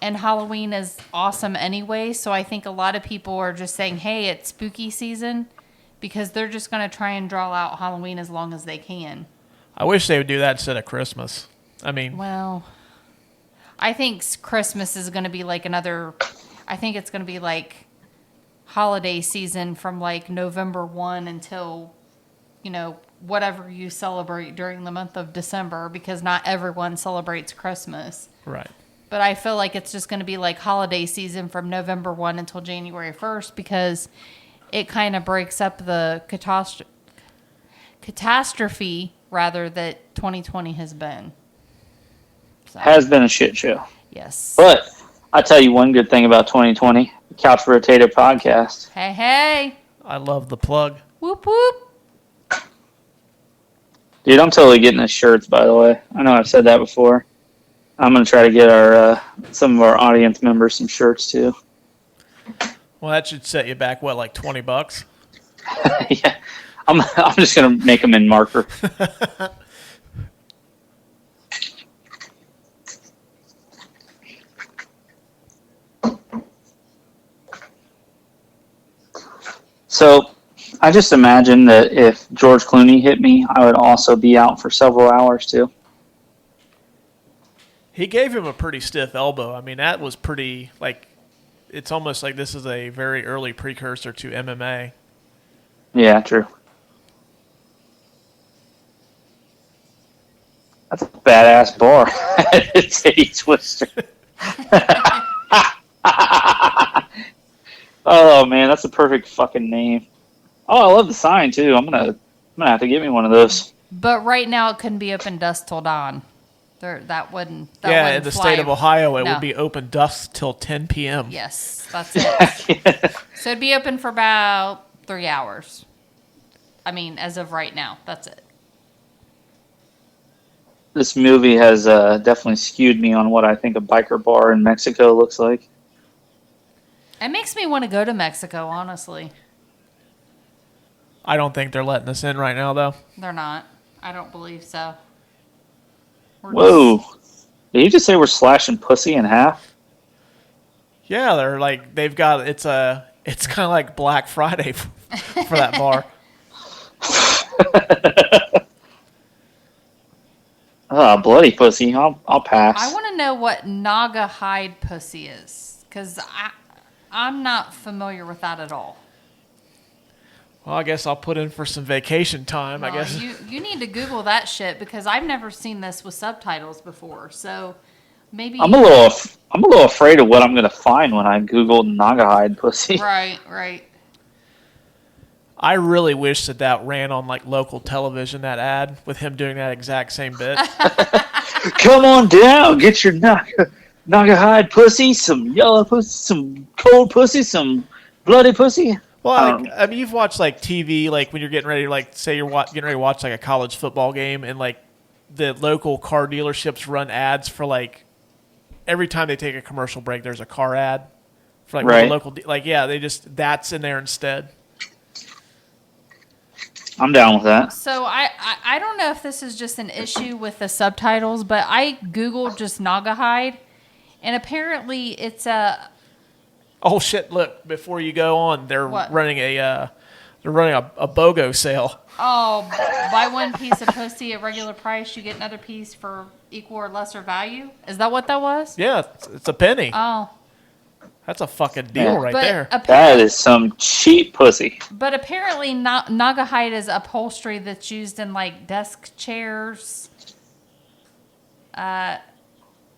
And Halloween is awesome anyway, so I think a lot of people are just saying, hey, it's spooky season, because they're just going to try and draw out Halloween as long as they can. I wish they would do that instead of Christmas. I mean... Well, I think Christmas is going to be like another... I think it's going to be like holiday season from like November 1 until, whatever you celebrate during the month of December, because not everyone celebrates Christmas. Right. But I feel like it's just going to be like holiday season from November 1 until January 1st, because it kind of breaks up the catastrophe, rather, that 2020 has been. So, Has been a shit show. yes. But I'll tell you one good thing about 2020. The Couch Brotato podcast. Hey, hey. I love the plug. Whoop, whoop. Dude, I'm totally getting the shirts, by the way. I know I've said that before. I'm going to try to get our some of our audience members some shirts, too. Well, that should set you back, what, like $20? Yeah. I'm just going to make them in marker. So I just imagine that if George Clooney hit me, I would also be out for several hours, too. He gave him a pretty stiff elbow. I mean, that was pretty, like, it's almost like this is a very early precursor to MMA. Yeah, true. That's a badass bar. Titty Twister. Oh man, that's a perfect fucking name. Oh, I love the sign too. I'm gonna have to get me one of those. But right now, it couldn't be open dusk till dawn. That wouldn't In the fly. state of Ohio, it No. would be open dusk till 10 p.m. Yes, that's it. So it'd be open for about 3 hours. I mean, as of right now, that's it. This movie has definitely skewed me on what I think a biker bar in Mexico looks like. It makes me want to go to Mexico, honestly. I don't think they're letting us in right now, though. They're not. I don't believe so. Whoa. Did you just say we're slashing pussy in half? Yeah, they're like, they've got, it's kind of like Black Friday for that bar. Oh, bloody pussy. I'll pass. I want to know what Naga hide pussy is, because I'm not familiar with that at all. Well, I guess I'll put in for some vacation time, I Well, guess. you need to Google that shit, because I've never seen this with subtitles before. So maybe I'm a little afraid of what I'm gonna find when I Google Nagahide pussy. Right. I really wish that ran on like local television, that ad, with him doing that exact same bit. Come on down, get your Nagahide pussy, some yellow pussy, some cold pussy, some bloody pussy. Well, I mean, you've watched like TV, like when you're getting ready, like say you're getting ready to watch like a college football game, and like the local car dealerships run ads for like every time they take a commercial break, there's a car ad for like Right. local, that's in there instead. I'm down with that. So I don't know if this is just an issue with the subtitles, but I Googled just Nagahide, and apparently it's a... Oh shit! Look, before you go on, they're What? running a BOGO sale. Oh, buy one piece of pussy at regular price, you get another piece for equal or lesser value? Is that what that was? Yeah, it's a penny. Oh. That's a fucking deal right there. That is some cheap pussy. But apparently Nagahide is upholstery that's used in like desk chairs.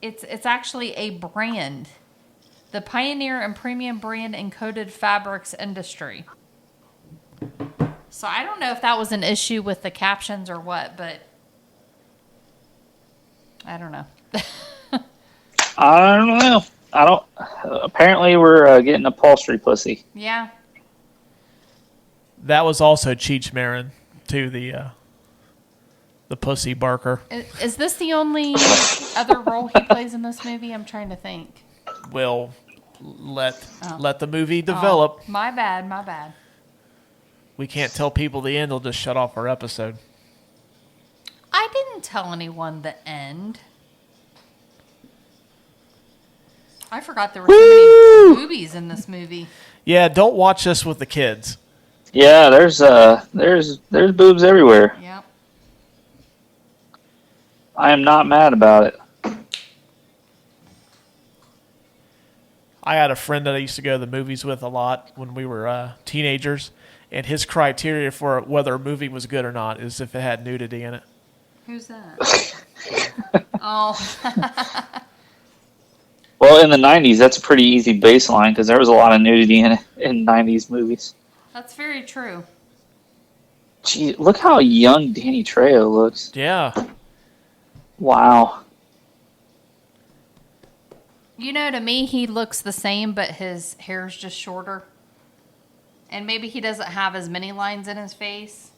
It's actually a brand. The pioneer and premium brand in coated fabrics industry. So I don't know if that was an issue with the captions or what, but I don't know. I don't know. Apparently, we're getting upholstery pussy. Yeah. That was also Cheech Marin, too, the pussy barker. Is this the only other role he plays in this movie? I'm trying to think. We'll let the movie develop. Oh, my bad. We can't tell people the end. They'll just shut off our episode. I didn't tell anyone the end. I forgot there were so many boobies in this movie. Yeah, don't watch this with the kids. Yeah, there's boobs everywhere. Yep. I am not mad about it. I had a friend that I used to go to the movies with a lot when we were teenagers, and his criteria for whether a movie was good or not is if it had nudity in it. Who's that? Oh. Well, in the 90s, that's a pretty easy baseline because there was a lot of nudity in 90s movies. That's very true. Gee, look how young Danny Trejo looks. Yeah. Wow. You know, to me, he looks the same, but his hair's just shorter. And maybe he doesn't have as many lines in his face.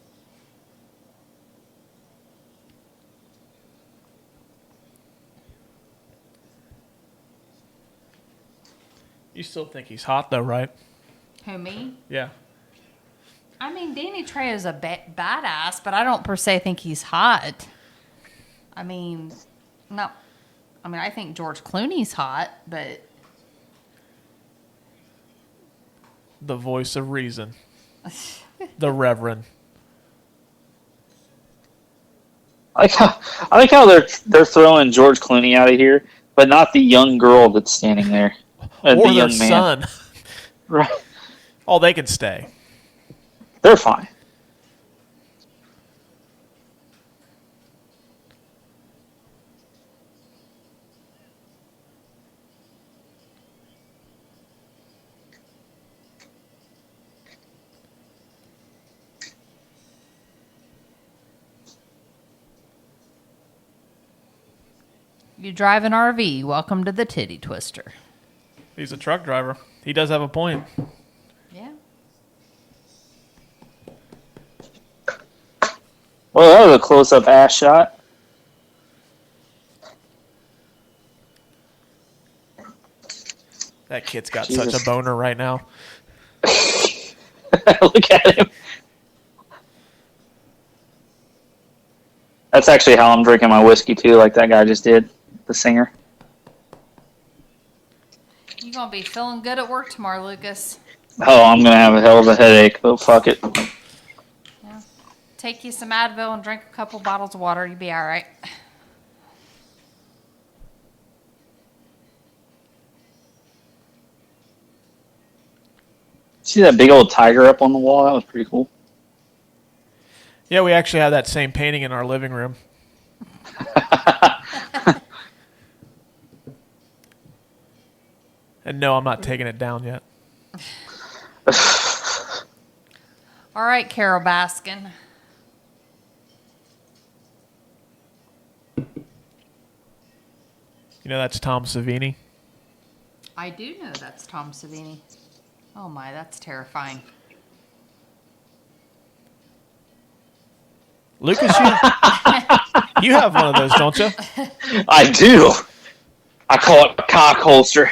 You still think he's hot, though, right? Who, me? Yeah. I mean, Danny Trejo's a badass, but I don't per se think he's hot. I mean, no. I mean, I think George Clooney's hot, but... The voice of reason. The Reverend. I like how they're throwing George Clooney out of here, but not the young girl that's standing there. Or the their young man. son. Right. Oh, they can stay. They're fine. You drive an RV, welcome to the Titty Twister. He's a truck driver. He does have a point. Yeah. Well, that was a close-up ass shot. That kid's got Jesus. such a boner right now. Look at him. That's actually how I'm drinking my whiskey, too, like that guy just did, the singer. You gonna be feeling good at work tomorrow, Lucas. Oh, I'm going to have a hell of a headache, but fuck it. Yeah. Take you some Advil and drink a couple bottles of water. You'll be all right. See that big old tiger up on the wall? That was pretty cool. Yeah, we actually have that same painting in our living room. And no, I'm not taking it down yet. All right, Carol Baskin. You know that's Tom Savini. I do know that's Tom Savini. Oh my, that's terrifying. Lucas, you have one of those, don't you? I do. I call it a cock holster.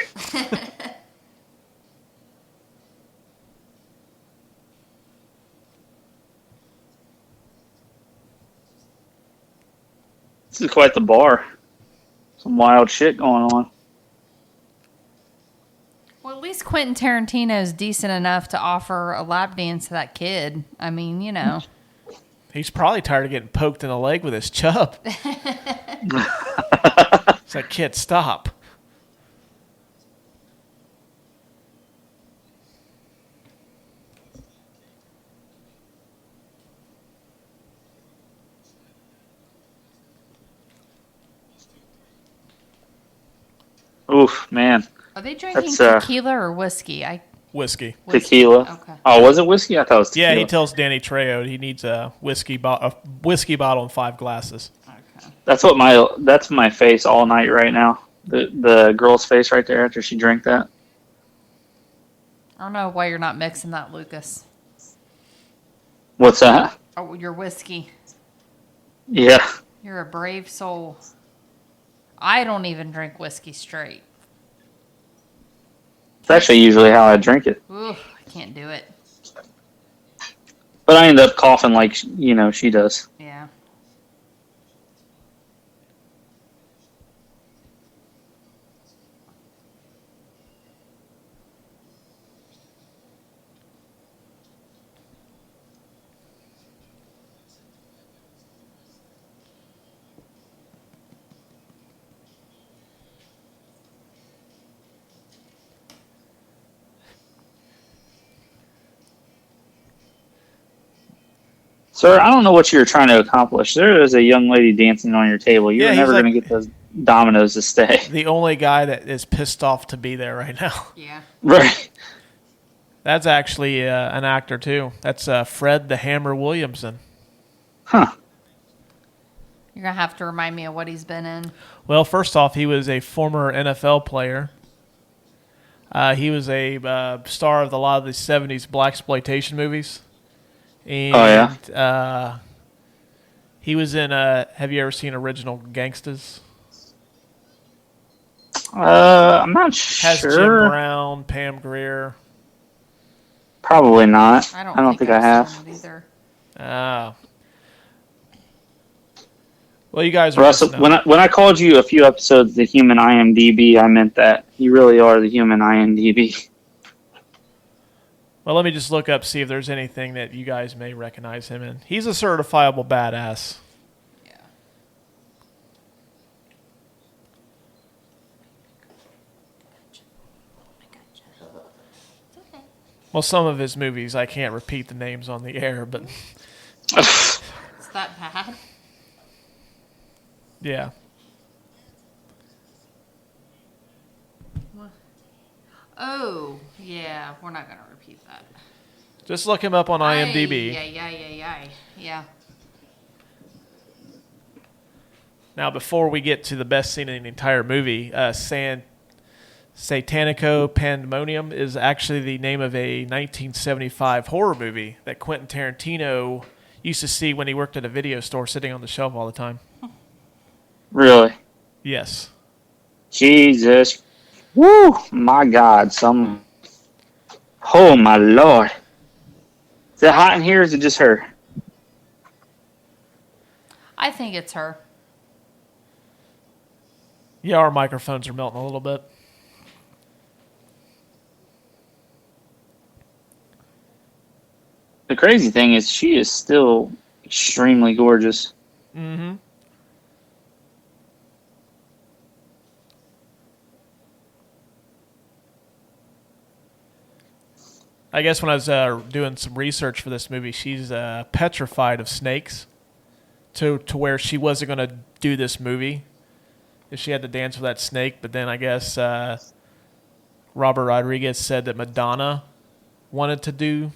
This is quite the bar. Some wild shit going on. Well, at least Quentin Tarantino is decent enough to offer a lap dance to that kid. I mean, you know. He's probably tired of getting poked in the leg with his chub. It's like, kid, stop. Oof, man. Are they drinking That's, tequila or whiskey? Whiskey. Tequila. Okay. Oh, was it whiskey? I thought it was tequila. Yeah, he tells Danny Trejo he needs a whiskey bottle and 5 glasses. Okay. That's my face all night right now. The girl's face right there after she drank that. I don't know why you're not mixing that, Lucas. What's that? Oh, your whiskey. Yeah. You're a brave soul. I don't even drink whiskey straight. It's actually usually how I drink it. Ooh, I can't do it. But I end up coughing like, she does. Yeah. Sir, I don't know what you're trying to accomplish. There is a young lady dancing on your table. You're Yeah, never he's going to get those dominoes to stay. The only guy that is pissed off to be there right now. Yeah. Right. That's actually an actor, too. That's Fred the Hammer Williamson. Huh. You're going to have to remind me of what he's been in. Well, first off, he was a former NFL player. He was a star of a lot of the 70s blaxploitation movies. And, he was in, have you ever seen Original Gangsters? I'm not Has sure. Jim Brown, Pam Grier. Probably not. I I don't don't think I I've have. seen it either. Well, you guys are Russell, missing out. when I called you a few episodes the human IMDb, I meant that. You really are the human IMDb. Well, let me just look up, see if there's anything that you guys may recognize him in. He's a certifiable badass. Yeah. It's okay. Well, some of his movies, I can't repeat the names on the air, but It's that bad? yeah. Oh, yeah. We're not going to repeat that. Just look him up on IMDb. Yeah. Now, before we get to the best scene in the entire movie, Satanico Pandemonium is actually the name of a 1975 horror movie that Quentin Tarantino used to see when he worked at a video store sitting on the shelf all the time. Really? Yes. Jesus. Woo! My God. Oh, my Lord. Is it hot in here or is it just her? I think it's her. Yeah, our microphones are melting a little bit. The crazy thing is she is still extremely gorgeous. Mm-hmm. I guess when I was doing some research for this movie, she's petrified of snakes to where she wasn't going to do this movie if she had to dance with that snake. But then I guess Robert Rodriguez said that Madonna wanted to do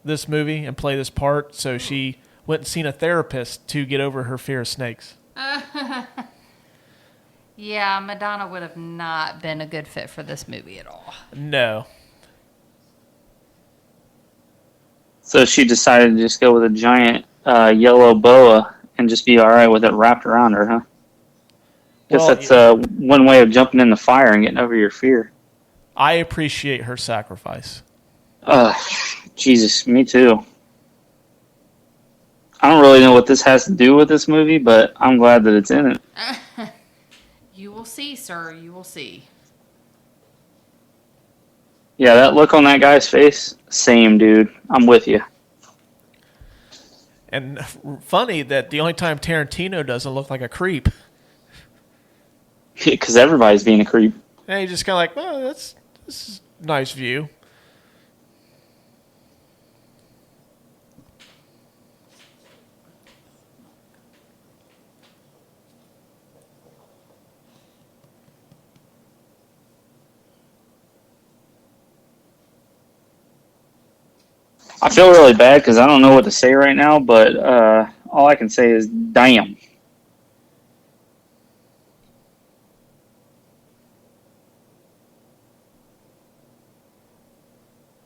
this movie and play this part, so she went and seen a therapist to get over her fear of snakes. Yeah, Madonna would have not been a good fit for this movie at all. No. So she decided to just go with a giant yellow boa and just be all right with it wrapped around her, huh? Guess Well, that's one way of jumping in the fire and getting over your fear. I appreciate her sacrifice. Jesus, me too. I don't really know what this has to do with this movie, but I'm glad that it's in it. You will see, sir. You will see. Yeah, that look on that guy's face, same, dude. I'm with you. And funny that the only time Tarantino doesn't look like a creep. Because everybody's being a creep. And he's just kind of like, well, this is a nice view. I feel really bad because I don't know what to say right now, but all I can say is, damn.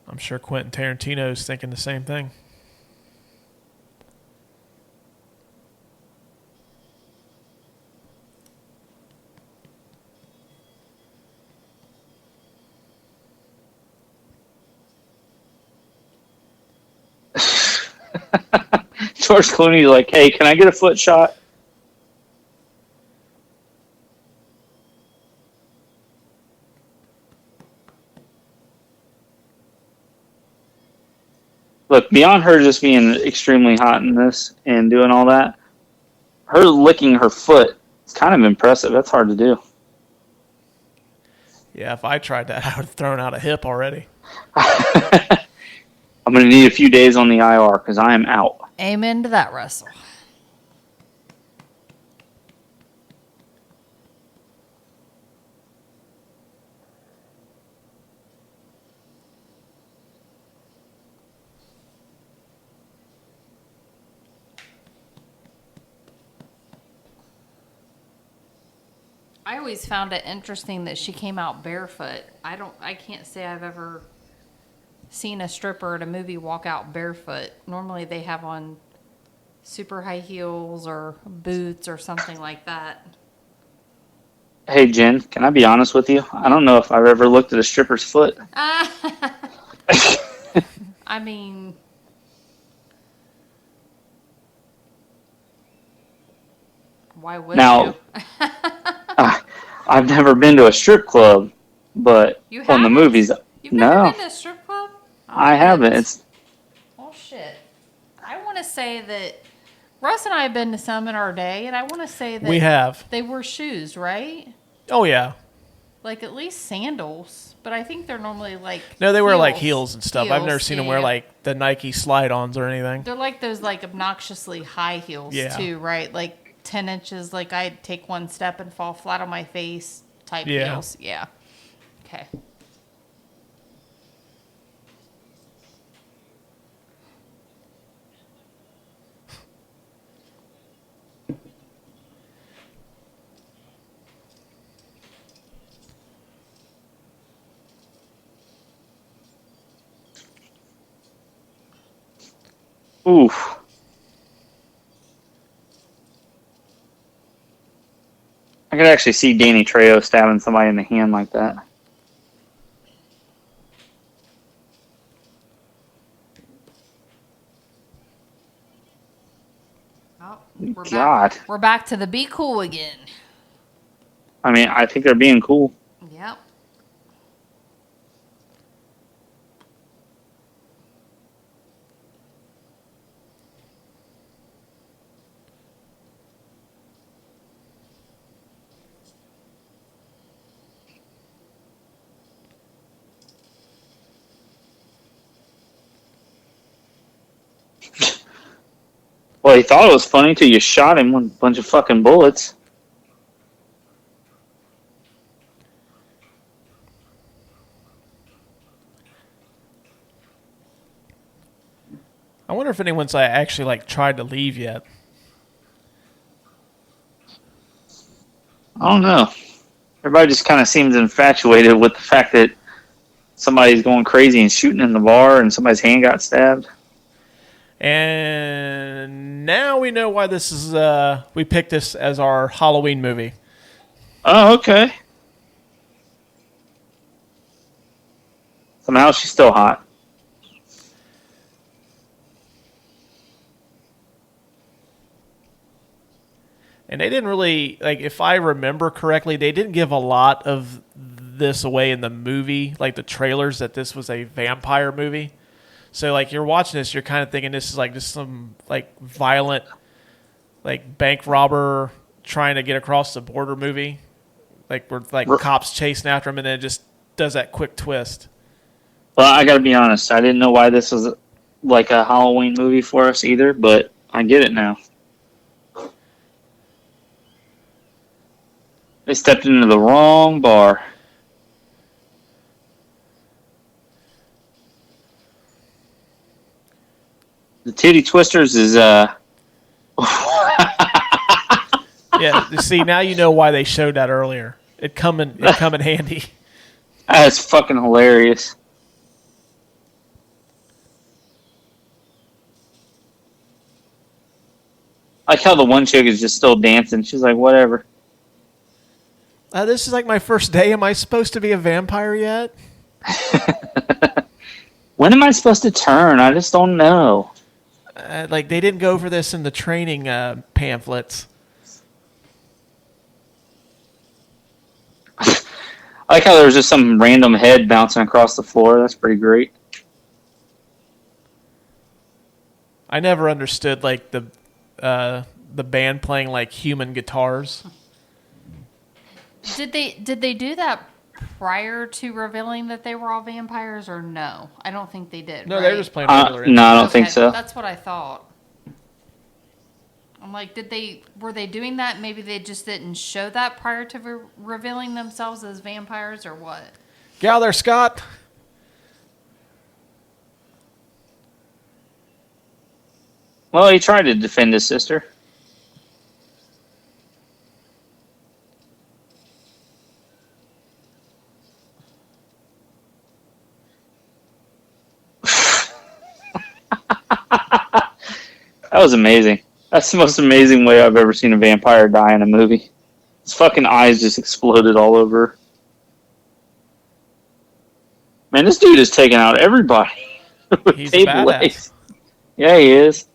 I'm sure Quentin Tarantino is thinking the same thing. George Clooney's like, hey, can I get a foot shot? Look, beyond her just being extremely hot in this and doing all that, her licking her foot is kind of impressive. That's hard to do. Yeah, if I tried that, I would have thrown out a hip already. I'm I'm going to need a few days on the IR because I am out. Amen to that, Russell. I always found it interesting that she came out barefoot. I can't say I've ever seen a stripper at a movie walk out barefoot. Normally they have on super high heels or boots or something like that. Hey, Jen, can I be honest with you? I don't know if I've ever looked at a stripper's foot. I mean, why would Now, you? I've never been to a strip club, but You on the haven't? movies, You've never no, been to a strip club? Oh, I haven't. goodness. It's Oh, shit. I want to say that Russ and I have been to some in our day, and I want to say that We have. they wore shoes, right? Oh, yeah. Like at least sandals, but I think they're normally like No, they wear like heels and stuff. I've never Heels, seen them yeah, wear yeah. like the Nike slide-ons or anything. They're like those like obnoxiously high heels Yeah. too, right? Like 10 inches. Like I'd take one step and fall flat on my face type Yeah. heels. Yeah. Okay. oof. I could actually see Danny Trejo stabbing somebody in the hand like that. Oh, we're God. back. We're back to the be cool again. I mean, I think they're being cool. Yep. Well, he thought it was funny till you shot him with a bunch of fucking bullets. I wonder if anyone's actually like tried to leave yet. I don't know. Everybody just kind of seems infatuated with the fact that somebody's going crazy and shooting in the bar and somebody's hand got stabbed. And now we know why this is. We picked this as our Halloween movie. Oh, okay. Somehow she's still hot. And they didn't really, like, if I remember correctly, they didn't give a lot of this away in the movie, like the trailers, that this was a vampire movie. So, like, you're watching this, you're kind of thinking this is, like, just some, like, violent, like, bank robber trying to get across the border movie. Like, where, like, cops chasing after him, and then it just does that quick twist. Well, I gotta be honest. I didn't know why this was, like, a Halloween movie for us either, but I get it now. They stepped into the wrong bar. The Titty Twisters is, Yeah, see, now you know why they showed that earlier. It come in handy. That's fucking hilarious. I like how the one chick is just still dancing. She's like, whatever. This is like my first day. Am I supposed to be a vampire yet? When am I supposed to turn? I just don't know. Like, they didn't go over this in the training pamphlets. I like how there was just some random head bouncing across the floor. That's pretty great. I never understood, like, the band playing, like, human guitars. Did they do that prior to revealing that they were all vampires, or no? I don't think they did. No, right? they're just playing regular. No, I don't Okay, think so. That's what I thought. I'm like, were they doing that? Maybe they just didn't show that prior to revealing themselves as vampires, or what? Get out there, Scott. Well, he tried to defend his sister. That was amazing. That's the most amazing way I've ever seen a vampire die in a movie. His fucking eyes just exploded all over. Man, this dude is taking out everybody. He's a badass. Yeah, he is.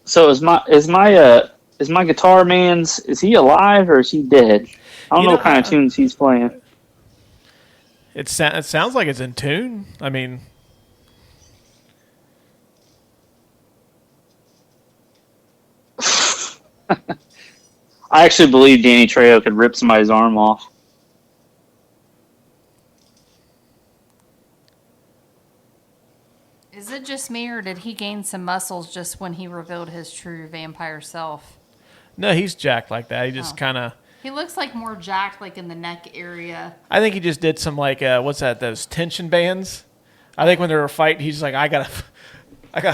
So is my guitar man's? Is he alive or is he dead? I don't know what kind of tunes he's playing. It sounds like it's in tune. I mean, I actually believe Danny Trejo could rip somebody's arm off. Is it just me, or did he gain some muscles just when he revealed his true vampire self? no, he's jacked like that. He just kind of. He looks like more jacked, like in the neck area. I think he just did some like what's that? Those tension bands. I think when they were fighting, he's just like, I gotta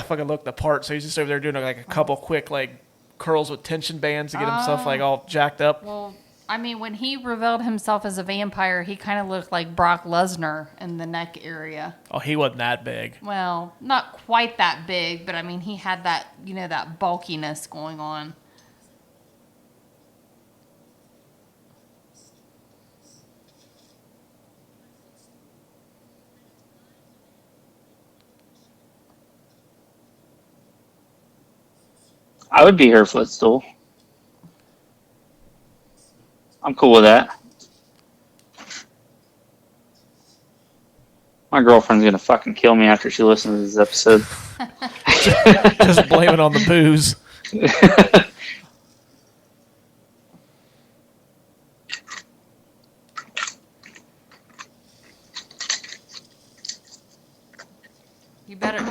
fucking look the part. So he's just over there doing like a couple quick like curls with tension bands to get himself like all jacked up. Well, I mean, when he revealed himself as a vampire, he kind of looked like Brock Lesnar in the neck area. Oh, he wasn't that big. Well, not quite that big, but I mean, he had that, that bulkiness going on. I would be her footstool. I'm cool with that. My girlfriend's gonna fucking kill me after she listens to this episode. Just blame it on the booze.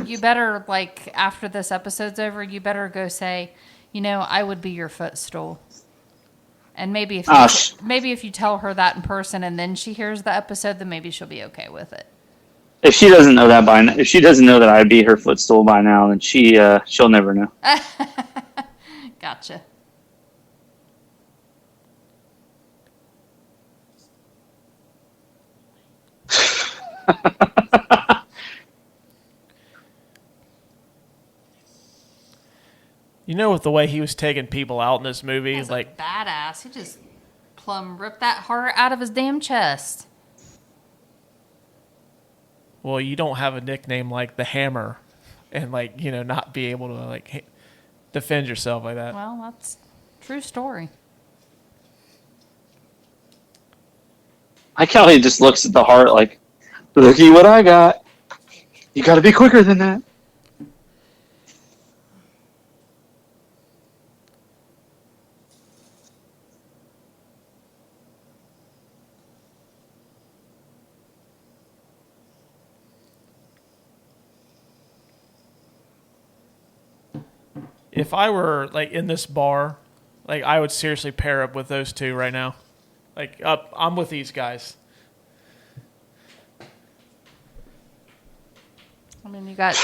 You better, like, after this episode's over, you better go say, I would be your footstool. And maybe if you tell her that in person and then she hears the episode, then maybe she'll be okay with it. If she doesn't know that if she doesn't know that I'd be her footstool by now, then she'll never know. Gotcha. With the way he was taking people out in this movie, He's like badass. He just plumb ripped that heart out of his damn chest. well, you don't have a nickname like the Hammer, and not be able to defend yourself like that. Well, that's a true story. I like how he just looks at the heart like, looky what I got. You got to be quicker than that. If I were in this bar, I would seriously pair up with those two right now. I'm with these guys. I mean, you got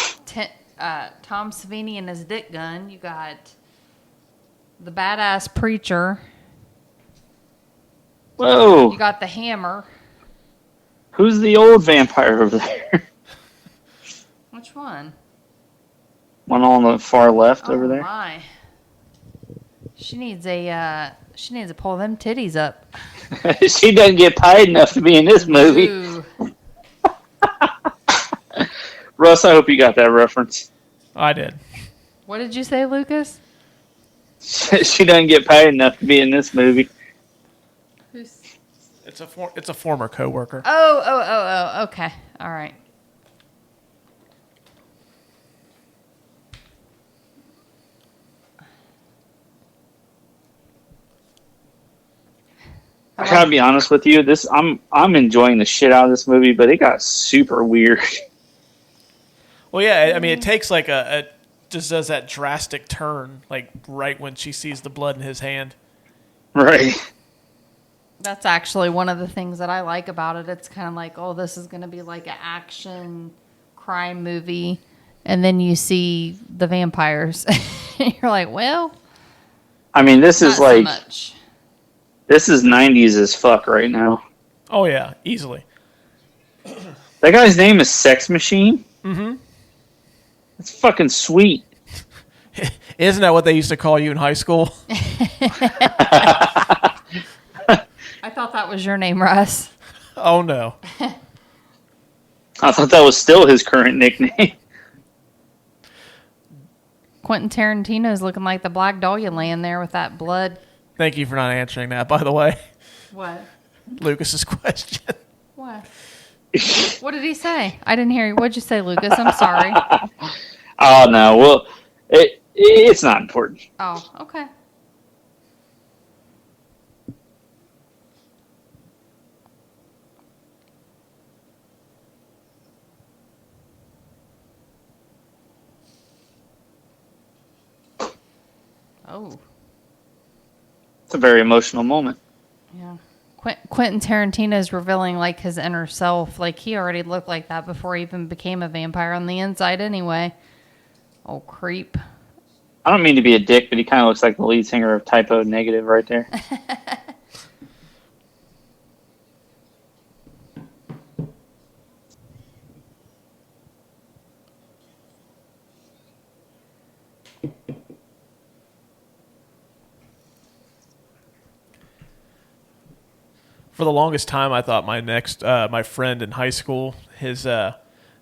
Tom Savini and his dick gun. You got the badass preacher. Whoa. You got the Hammer. Who's the old vampire over there? Which one? One on the far left over there. My. She needs to pull them titties up. She doesn't get paid enough to be in this movie. Ooh. Russ, I hope you got that reference. I did. What did you say, Lucas? She doesn't get paid enough to be in this movie. Who's? It's a former coworker. Oh. Okay. All right. I gotta be honest with you. I'm enjoying the shit out of this movie, but it got super weird. Well, yeah, I mean, it takes like just does that drastic turn, like right when she sees the blood in his hand. Right. That's actually one of the things that I like about it. It's kind of like, oh, this is going to be like an action crime movie. And then you see the vampires. You're like, well, I mean, this is not like, so much. this is 90s as fuck right now. Oh, yeah, easily. That guy's name is Sex Machine? Mm-hmm. That's fucking sweet. Isn't that what they used to call you in high school? I thought that was your name, Russ. Oh, no. I thought that was still his current nickname. Quentin Tarantino is looking like the Black Dahlia laying there with that blood. Thank you for not answering that, by the way. What? Lucas's question. What? What did he say? I didn't hear you. What'd you say, Lucas? I'm sorry. Oh, no. Well, it's not important. Oh, okay. Oh. It's a very emotional moment. Yeah. Quentin Tarantino is revealing like his inner self. Like he already looked like that before he even became a vampire on the inside anyway. Oh, creep. I don't mean to be a dick, but he kind of looks like the lead singer of Typo Negative right there. For the longest time, I thought my friend in high school, his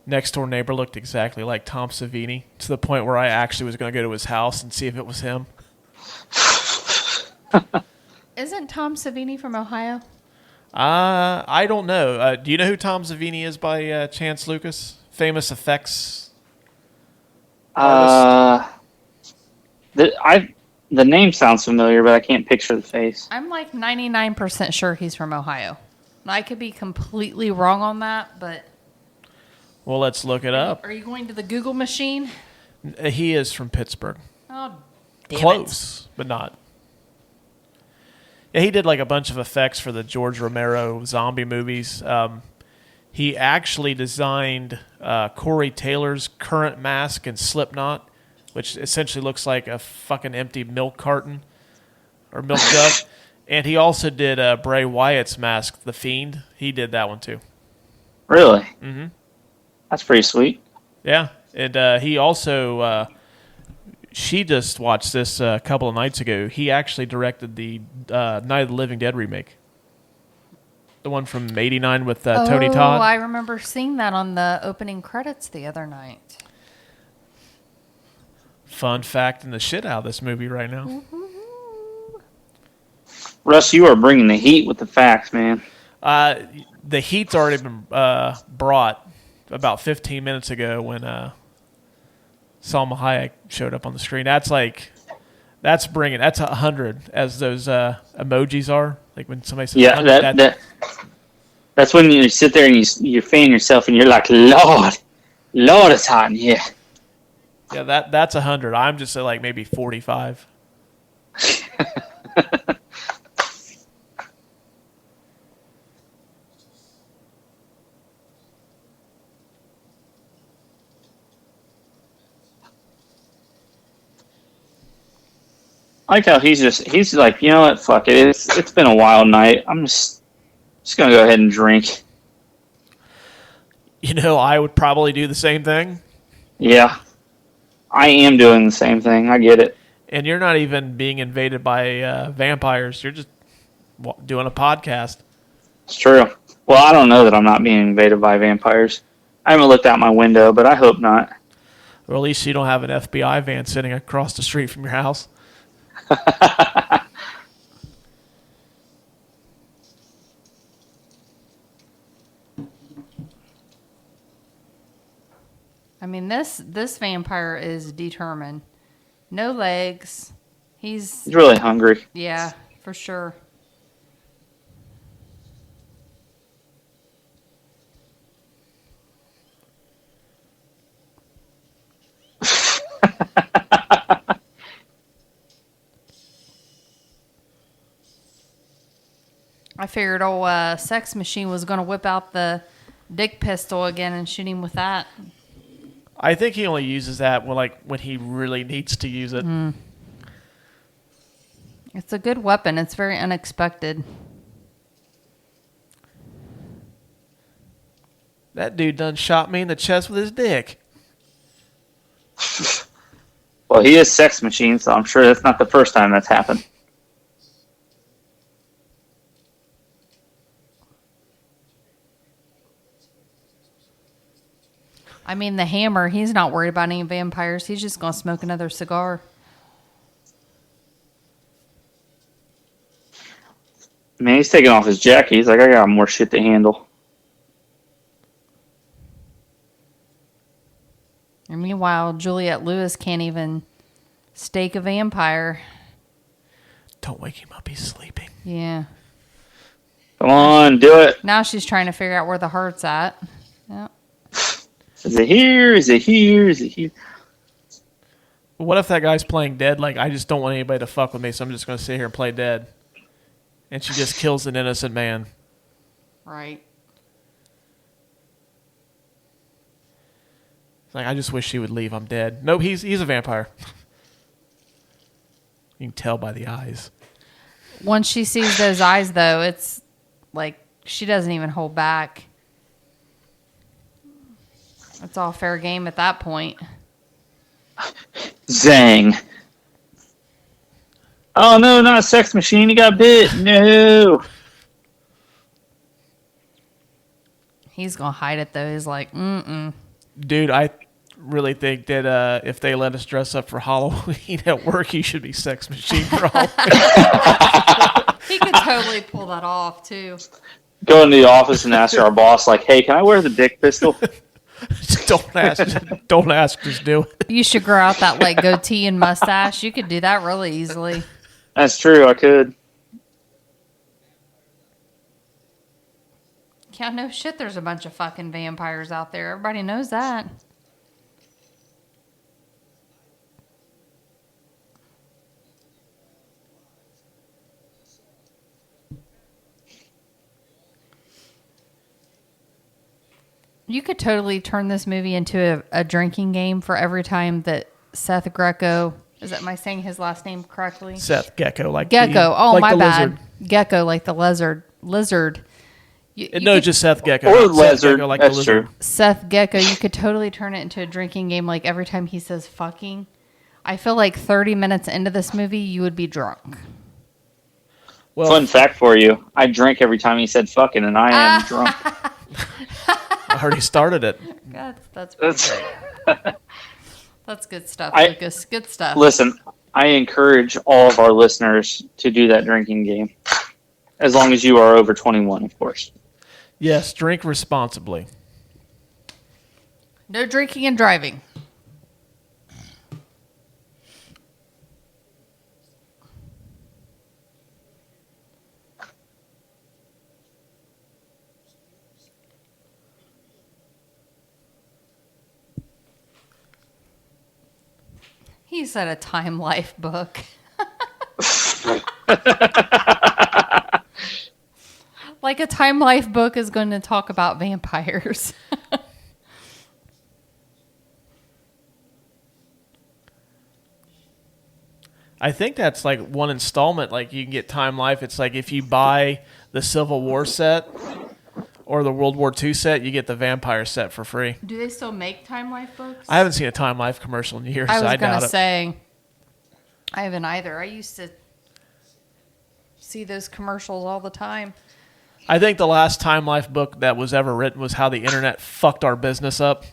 next door neighbor looked exactly like Tom Savini, to the point where I actually was going to go to his house and see if it was him. Isn't Tom Savini from Ohio? I don't know. Do you know who Tom Savini is by chance, Lucas? Famous effects artist? The name sounds familiar, but I can't picture the face. I'm like 99% sure he's from Ohio. I could be completely wrong on that, but... Well, let's look it up. Are you going to the Google machine? He is from Pittsburgh. Oh, damn Close, but not. Yeah, he did like a bunch of effects for the George Romero zombie movies. He actually designed Corey Taylor's current mask in Slipknot, which essentially looks like a fucking empty milk carton or milk jug. And he also did Bray Wyatt's mask, The Fiend. He did that one too. Really? Mm-hmm. That's pretty sweet. Yeah, and he also... she just watched this a couple of nights ago. He actually directed the Night of the Living Dead remake. The one from '89 with Tony Todd. Oh, I remember seeing that on the opening credits the other night. Fun fact in the shit out of this movie right now. Russ, you are bringing the heat with the facts, man. The heat's already been brought about 15 minutes ago when Salma Hayek showed up on the screen. That's 100 as those emojis are. Like when somebody says, yeah, 100, that's when you sit there and you fan yourself and you're like, Lord, it's hot in here. Yeah, that's 100. I'm just at like maybe 45. I like how he's like, you know what, fuck it. It's been a wild night. I'm just gonna go ahead and drink. You know, I would probably do the same thing. Yeah. I am doing the same thing. I get it. And you're not even being invaded by vampires. You're just doing a podcast. It's true. Well, I don't know that I'm not being invaded by vampires. I haven't looked out my window, but I hope not. Or at least you don't have an FBI van sitting across the street from your house. I mean, this vampire is determined. No legs. He's really hungry. yeah, for sure. I figured old sex machine was going to whip out the dick pistol again and shoot him with that. I think he only uses that when he really needs to use it. It's a good weapon. It's very unexpected. That dude done shot me in the chest with his dick. Well, he is Sex Machine, so I'm sure that's not the first time that's happened. I mean, the Hammer, he's not worried about any vampires. He's just going to smoke another cigar. Man, he's taking off his jacket. He's like, I got more shit to handle. And meanwhile, Juliette Lewis can't even stake a vampire. Don't wake him up. He's sleeping. Yeah. Come on, do it. Now she's trying to figure out where the heart's at. Yep. Is it here? Is it here? Is it here? What if that guy's playing dead? Like, I just don't want anybody to fuck with me, so I'm just going to sit here and play dead. And she just kills an innocent man. Right. It's like, I just wish she would leave. I'm dead. Nope, he's a vampire. You can tell by the eyes. Once she sees those eyes, though, it's like she doesn't even hold back. It's all fair game at that point. Zang. Oh, no, not a Sex Machine. He got bit. No. He's going to hide it, though. He's like, Dude, I really think that if they let us dress up for Halloween at work, he should be Sex Machine for Halloween. He could totally pull that off, too. Go into the office and ask our boss, like, hey, can I wear the dick pistol? Just don't ask, just do it. You should grow out that like goatee and mustache. You could do that really easily. That's true, I could. Yeah, no shit, there's a bunch of fucking vampires out there. Everybody knows that. You could totally turn this movie into a drinking game for every time that Seth Gecko, am I saying his last name correctly? Seth Gecko, my bad. Lizard. Gecko, like the lizard. Just Seth Gecko. Or Seth lizard, Gecko, like that's the lizard. true. Seth Gecko, you could totally turn it into a drinking game like every time he says fucking. I feel like 30 minutes into this movie, you would be drunk. Well, Fun fact for you, I drank every time he said fucking, and I am drunk. I already started it. That's pretty great. That's good stuff, Lucas. Good stuff. Listen, I encourage all of our listeners to do that drinking game. As long as you are over 21, of course. Yes, drink responsibly. No drinking and driving. He said a Time Life book. Like a Time Life book is going to talk about vampires. I think that's like one installment. Like you can get Time Life. It's like if you buy the Civil War set or the World War II set, you get the vampire set for free. Do they still make Time Life books? I haven't seen a Time Life commercial in years. I was I going doubt to it. say, I haven't either. I used to see those commercials all the time. I think the last Time Life book that was ever written was How the Internet Fucked Our Business Up.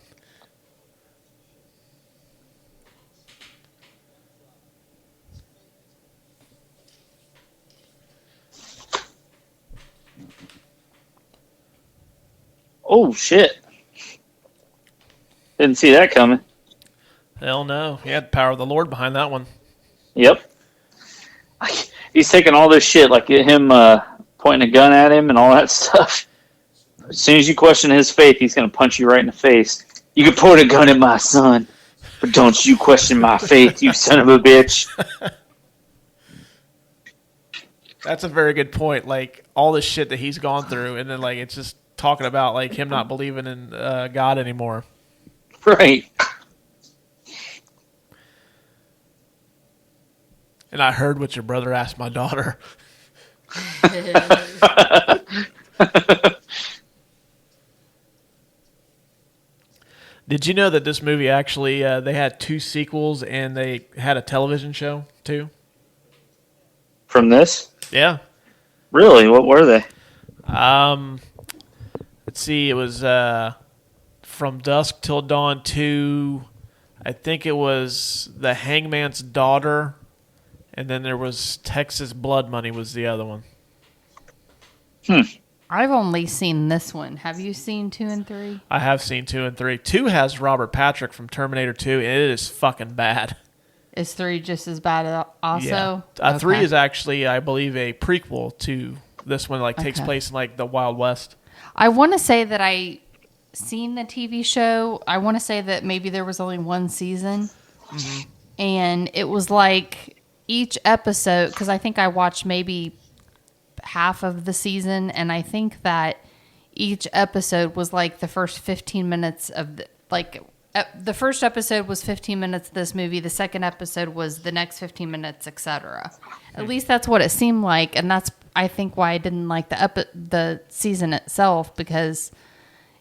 Oh, shit. Didn't see that coming. Hell no. He had the power of the Lord behind that one. Yep. He's taking all this shit, like him pointing a gun at him and all that stuff. As soon as you question his faith, he's going to punch you right in the face. You can point a gun at my son, but don't you question my faith, you son of a bitch. That's a very good point. Like, all this shit that he's gone through, and then, like, it's just talking about, like, him not believing in God anymore. Right. And I heard what your brother asked my daughter. Did you know that this movie actually, they had 2 sequels and they had a television show, too? From this? Yeah. Really? What were they? Let's see. It was From Dusk Till Dawn 2. I think it was The Hangman's Daughter. And then there was Texas Blood Money was the other one. I've only seen this one. Have you seen 2 and 3? I have seen 2 and 3. 2 has Robert Patrick from Terminator 2, and it is fucking bad. Is 3 just as bad also? Yeah. 3 is actually, I believe, a prequel to this one. Like, takes place in, like, the Wild West. I want to say that I seen the TV show. I want to say that maybe there was only 1 season. Mm-hmm. And it was like each episode, because I think I watched maybe half of the season, and I think that each episode was like the first 15 minutes of the first episode was 15 minutes of this movie, the second episode was the next 15 minutes, etc. At least that's what it seemed like, and that's I think why I didn't like the season itself, because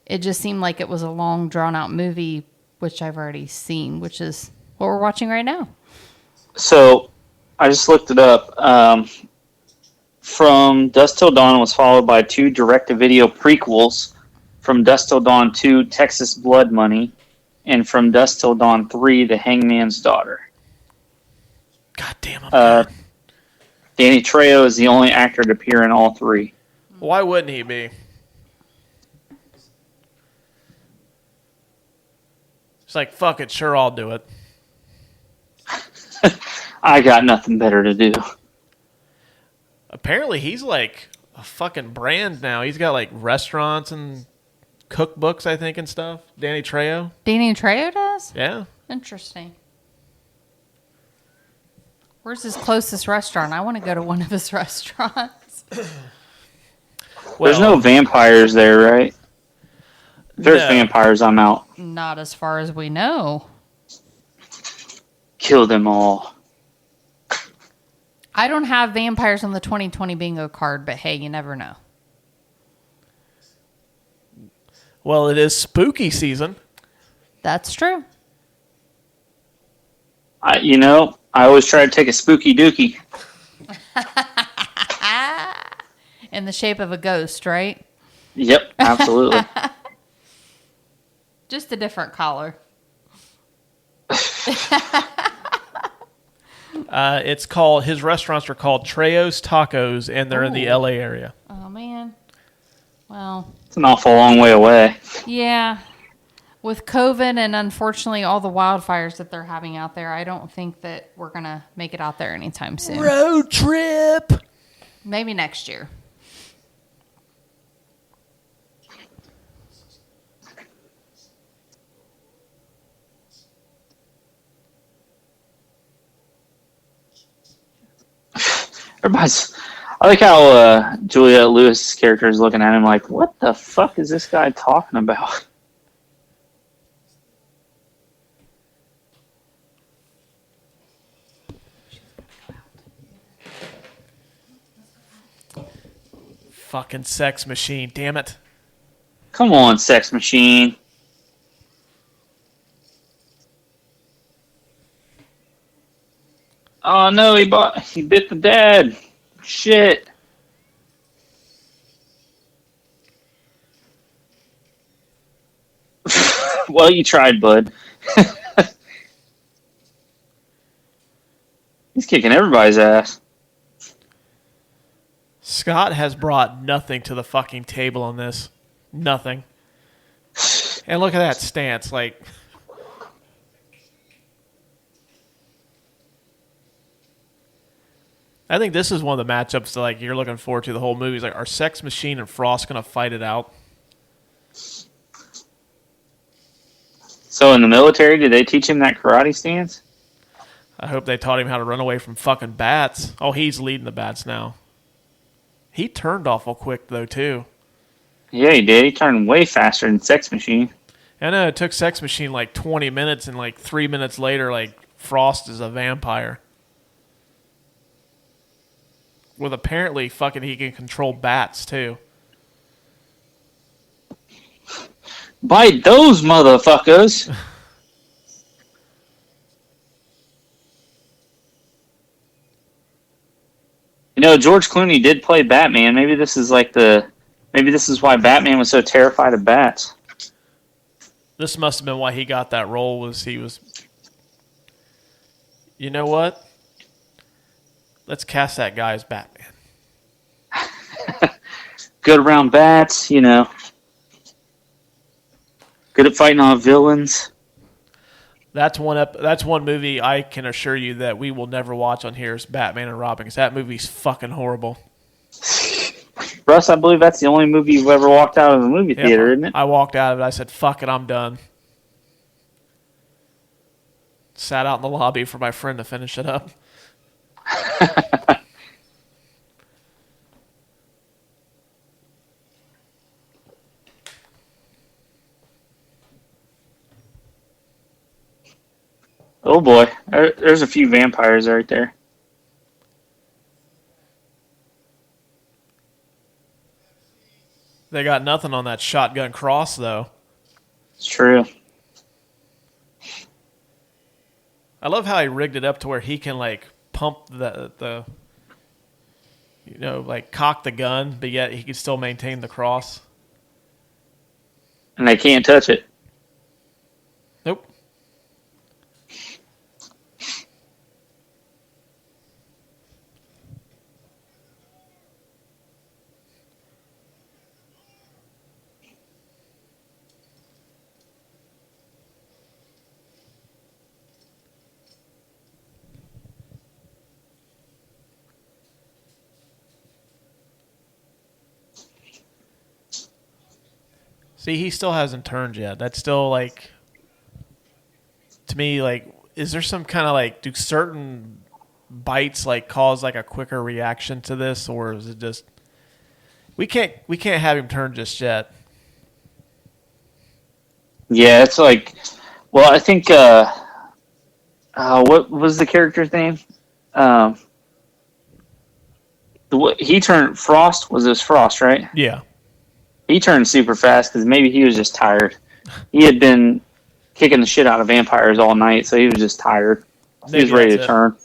it just seemed like it was a long drawn out movie, which I've already seen, which is what we're watching right now. So I just looked it up. From Dusk Till Dawn was followed by 2 direct-to-video prequels, From Dusk Till Dawn 2, Texas Blood Money, and From Dusk Till Dawn 3, The Hangman's Daughter. God damn it. Danny Trejo is the only actor to appear in all 3. Why wouldn't he be? It's like, fuck it, sure, I'll do it. I got nothing better to do. Apparently, he's like a fucking brand now. He's got like restaurants and cookbooks, I think, and stuff. Danny Trejo. Danny Trejo does? Yeah. Interesting. Where's his closest restaurant? I want to go to one of his restaurants. There's no vampires there, right? If there's vampires, I'm out. Not as far as we know. Kill them all. I don't have vampires on the 2020 bingo card, but hey, you never know. Well, it is spooky season. That's true. I always try to take a spooky dookie. In the shape of a ghost, right? Yep, absolutely. Just a different color. It's called, his restaurants are called Trejo's Tacos, and they're in the LA area. Oh, man. Well. It's an awful long way away. Yeah. With COVID and unfortunately all the wildfires that they're having out there, I don't think that we're going to make it out there anytime soon. Road trip! Maybe next year. I like how Juliette Lewis' character is looking at him like, what the fuck is this guy talking about? Fucking sex machine, damn it. Come on, sex machine. Oh no, he bit the dad. Shit. Well, you tried, bud. He's kicking everybody's ass. Scott has brought nothing to the fucking table on this. Nothing. And look at that stance. Like, I think this is one of the matchups that like you're looking forward to the whole movie. Is like, are Sex Machine and Frost going to fight it out? So in the military, did they teach him that karate stance? I hope they taught him how to run away from fucking bats. Oh, he's leading the bats now. He turned awful quick, though, too. Yeah, he did. He turned way faster than Sex Machine. I know, it took Sex Machine like 20 minutes, and like 3 minutes later, like, Frost is a vampire. With apparently fucking he can control bats, too. Bite those motherfuckers! You know, George Clooney did play Batman. Maybe this is why Batman was so terrified of bats. This must have been why he got that role. You know what? Let's cast that guy as Batman. Good around bats, you know. Good at fighting off villains. That's one movie I can assure you that we will never watch on here is Batman and Robin, because that movie's fucking horrible. Russ, I believe that's the only movie you've ever walked out of the movie theater, isn't it? I walked out of it. I said, fuck it, I'm done. Sat out in the lobby for my friend to finish it up. Oh boy, there's a few vampires right there. They got nothing on that shotgun cross, though. It's true. I love how he rigged it up to where he can, like, pump the you know, like, cock the gun, but yet he can still maintain the cross. And they can't touch it. Nope. See, he still hasn't turned yet. That's still, like, to me, like, is there some kind of, like, do certain bites, like, cause, like, a quicker reaction to this, or is it just, we can't have him turn just yet. Yeah, it's like, well, I think, what was the character's name? He turned, Frost, was this Frost, right? Yeah. He turned super fast because maybe he was just tired. He had been kicking the shit out of vampires all night, so he was just tired. He was ready to turn.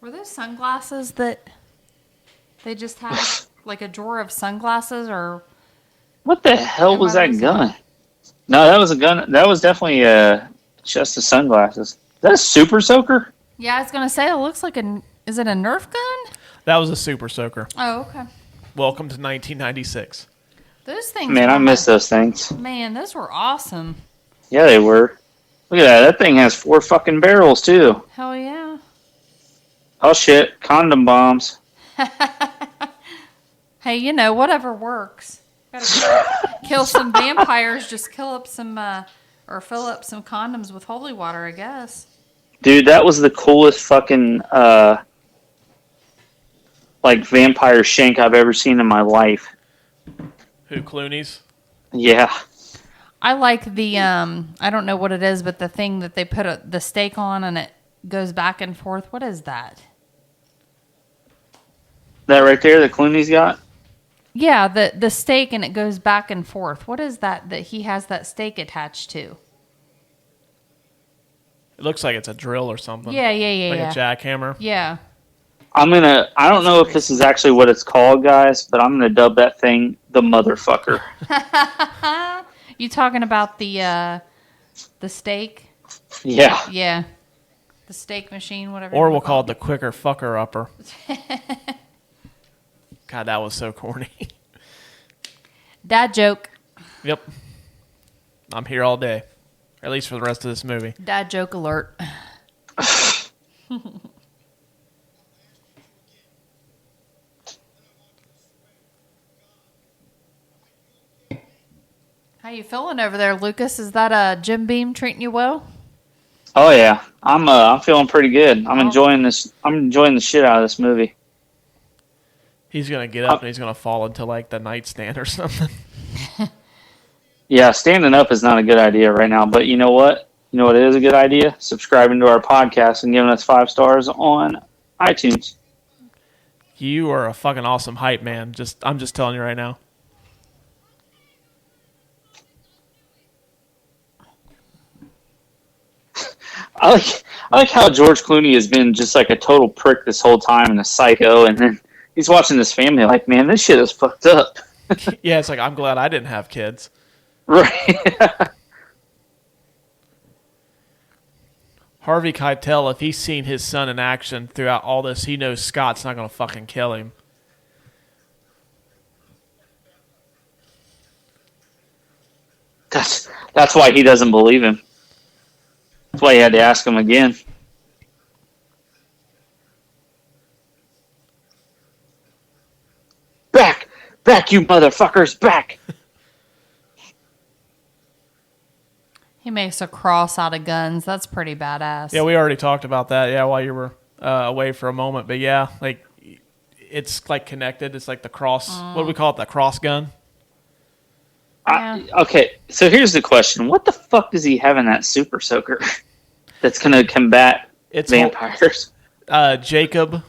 Were those sunglasses that they just had, like a drawer of sunglasses, or What the hell was that gun? No, that was a gun. That was definitely just the sunglasses. Is that a super soaker? Yeah, I was gonna say it looks like is it a Nerf gun? That was a super soaker. Oh, okay. Welcome to 1996. Those things. Man, I miss those things. Man, those were awesome. Yeah, they were. Look at that. That thing has 4 fucking barrels, too. Hell yeah. Oh, shit. Condom bombs. Hey, you know, whatever works. Gotta kill some vampires, just kill up some, or fill up some condoms with holy water, I guess. Dude, that was the coolest fucking, like, vampire shank I've ever seen in my life. Who, Clooney's? Yeah. I like the, I don't know what it is, but the thing that they put the steak on and it goes back and forth. What is that? That right there that Clooney's got? Yeah, the stake, and it goes back and forth. What is that he has that stake attached to? It looks like it's a drill or something. Yeah, Like yeah. a jackhammer. Yeah. I don't know if this is actually what it's called, guys, but I'm gonna dub that thing the motherfucker. You talking about the stake? Yeah. Yeah. The stake machine, whatever. Or we'll call it the quicker fucker upper. God, that was so corny. Dad joke. Yep. I'm here all day. Or at least for the rest of this movie. Dad joke alert. How you feeling over there, Lucas? Is that Jim Beam treating you well? Oh yeah. I'm feeling pretty good. I'm enjoying this. I'm enjoying the shit out of this movie. He's going to get up and he's going to fall into like the nightstand or something. Yeah, standing up is not a good idea right now, but you know what? You know what is a good idea? Subscribing to our podcast and giving us 5 stars on iTunes. You are a fucking awesome hype man. I'm just telling you right now. I like how George Clooney has been just like a total prick this whole time and a psycho, and then he's watching this family like, man, this shit is fucked up. Yeah, it's like, I'm glad I didn't have kids. Right. Harvey Keitel, if he's seen his son in action throughout all this, he knows Scott's not going to fucking kill him. That's why he doesn't believe him. That's why he had to ask him again. Back, you motherfuckers, back! He makes a cross out of guns. That's pretty badass. Yeah, we already talked about that, yeah, while you were away for a moment. But yeah, like, it's like connected. It's like the cross, what do we call it, the cross gun? Yeah. Okay, so here's the question. What the fuck does he have in that super soaker that's going to combat vampires? Jacob,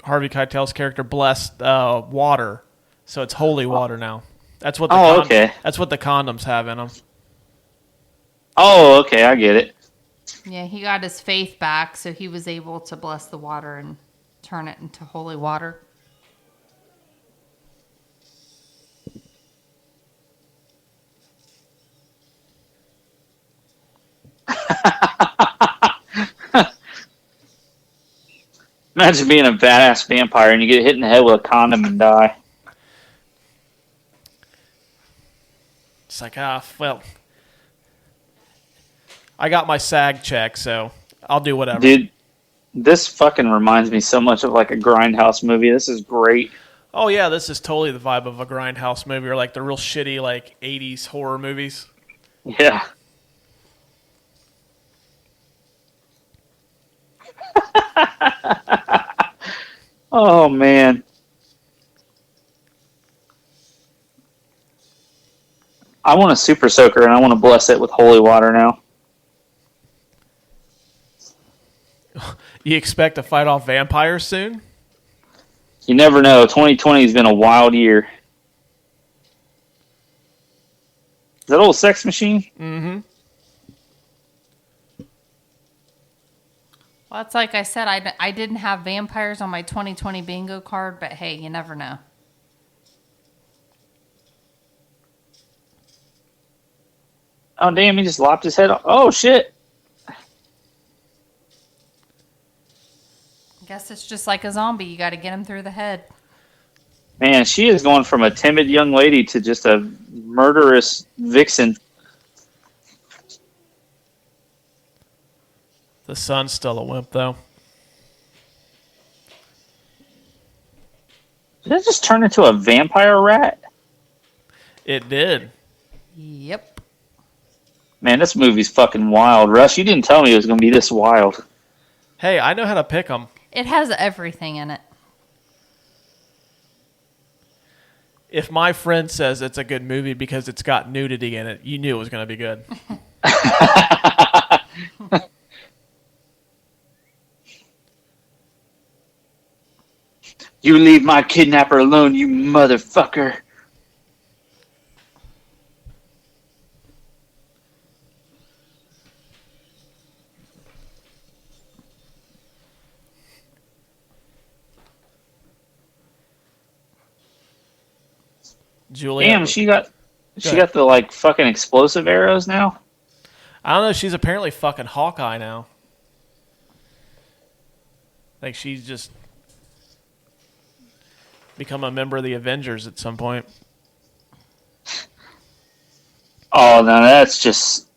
Harvey Keitel's character, blessed water. So it's holy water now. That's what the That's what the condoms have in them. Oh, okay, I get it. Yeah, he got his faith back, so he was able to bless the water and turn it into holy water. Imagine being a badass vampire and you get hit in the head with a condom and die. It's like, well, I got my SAG check, so I'll do whatever. Dude, this fucking reminds me so much of like a Grindhouse movie. This is great. Oh yeah, this is totally the vibe of a Grindhouse movie, or like the real shitty like 80s horror movies. Yeah. Oh man. I want a super soaker and I want to bless it with holy water now. You expect to fight off vampires soon? You never know. 2020 has been a wild year. Is that old sex machine? Mm-hmm. Well, it's like I said, I didn't have vampires on my 2020 bingo card, but hey, you never know. Oh, damn, he just lopped his head off. Oh, shit. I guess it's just like a zombie. You got to get him through the head. Man, she is going from a timid young lady to just a murderous vixen. The son's still a wimp, though. Did it just turn into a vampire rat? It did. Yep. Man, this movie's fucking wild. Russ, you didn't tell me it was going to be this wild. Hey, I know how to pick them. It has everything in it. If my friend says it's a good movie because it's got nudity in it, you knew it was going to be good. You leave my kidnapper alone, you motherfucker. Juliette. Damn, she got the like fucking explosive arrows now. I don't know. She's apparently fucking Hawkeye now. Like she's just become a member of the Avengers at some point. Oh no, that's just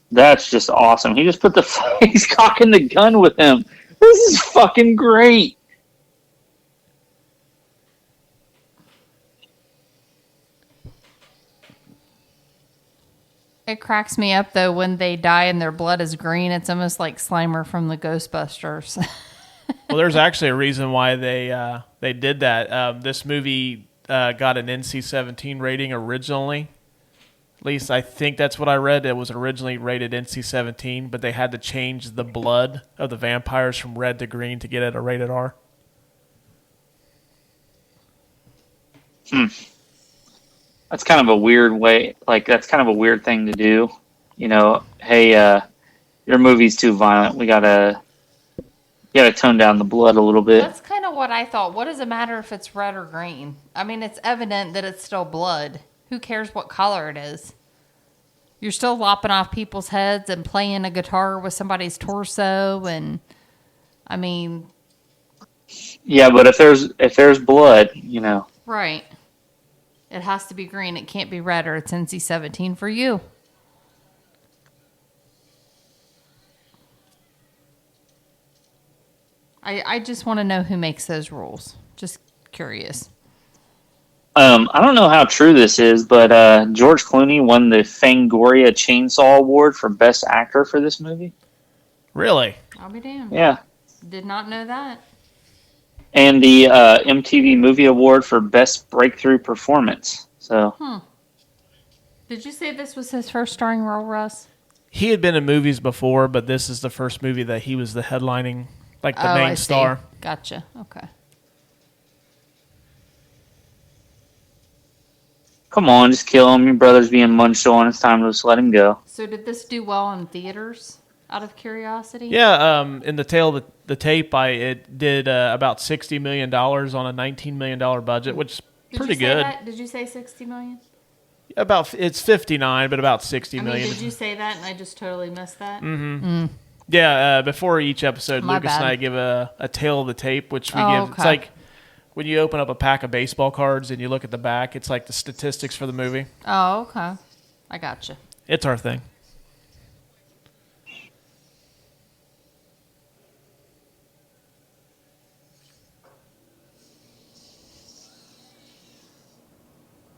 awesome. He just put he's cocking the gun with him. This is fucking great. It cracks me up though when they die and their blood is green. It's almost like Slimer from the Ghostbusters. Well, there's actually a reason why they did that. This movie got an NC-17 rating originally. At least I think that's what I read. It was originally rated NC-17, but they had to change the blood of the vampires from red to green to get it a rated R. That's kind of a weird way. Like that's kind of a weird thing to do. You know, hey, your movie's too violent. You gotta tone down the blood a little bit. That's kind of what I thought. What does it matter if it's red or green? I mean, it's evident that it's still blood. Who cares what color it is? You're still lopping off people's heads and playing a guitar with somebody's torso, and I mean, yeah, but if there's blood, you know, right? It has to be green. It can't be red, or it's NC-17 for you. I just want to know who makes those rules. Just curious. I don't know how true this is, but George Clooney won the Fangoria Chainsaw Award for Best Actor for this movie. Really? I'll be damned. Yeah. Did not know that. And the MTV Movie Award for Best Breakthrough Performance. So. Did you say this was his first starring role, Russ? He had been in movies before, but this is the first movie that he was the headlining, like the main star. Gotcha. Okay. Come on, just kill him. Your brother's being munched on. It's time to just let him go. So did this do well in theaters, out of curiosity? Yeah, in the tail of the tape, it did about $60 million on a $19 million budget, which is pretty good. Did you say $60 million? It's 59, but about 60 million. Did you say that and I just totally missed that? Mm-hmm. Yeah, before each episode, Lucas and I give a tail of the tape, which we give. Okay. It's like when you open up a pack of baseball cards and you look at the back, it's like the statistics for the movie. Oh, okay. I gotcha. It's our thing.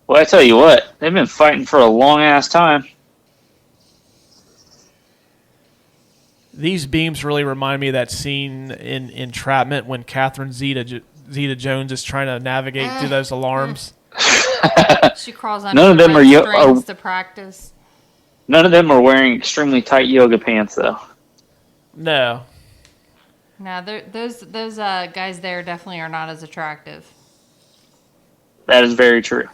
Well, I tell you what, they've been fighting for a long-ass time. These beams really remind me of that scene in Entrapment when Catherine Zeta-Jones is trying to navigate through those alarms. She crawls on None of them strings to practice. None of them are wearing extremely tight yoga pants, though. No. No, those guys there definitely are not as attractive. That is very true.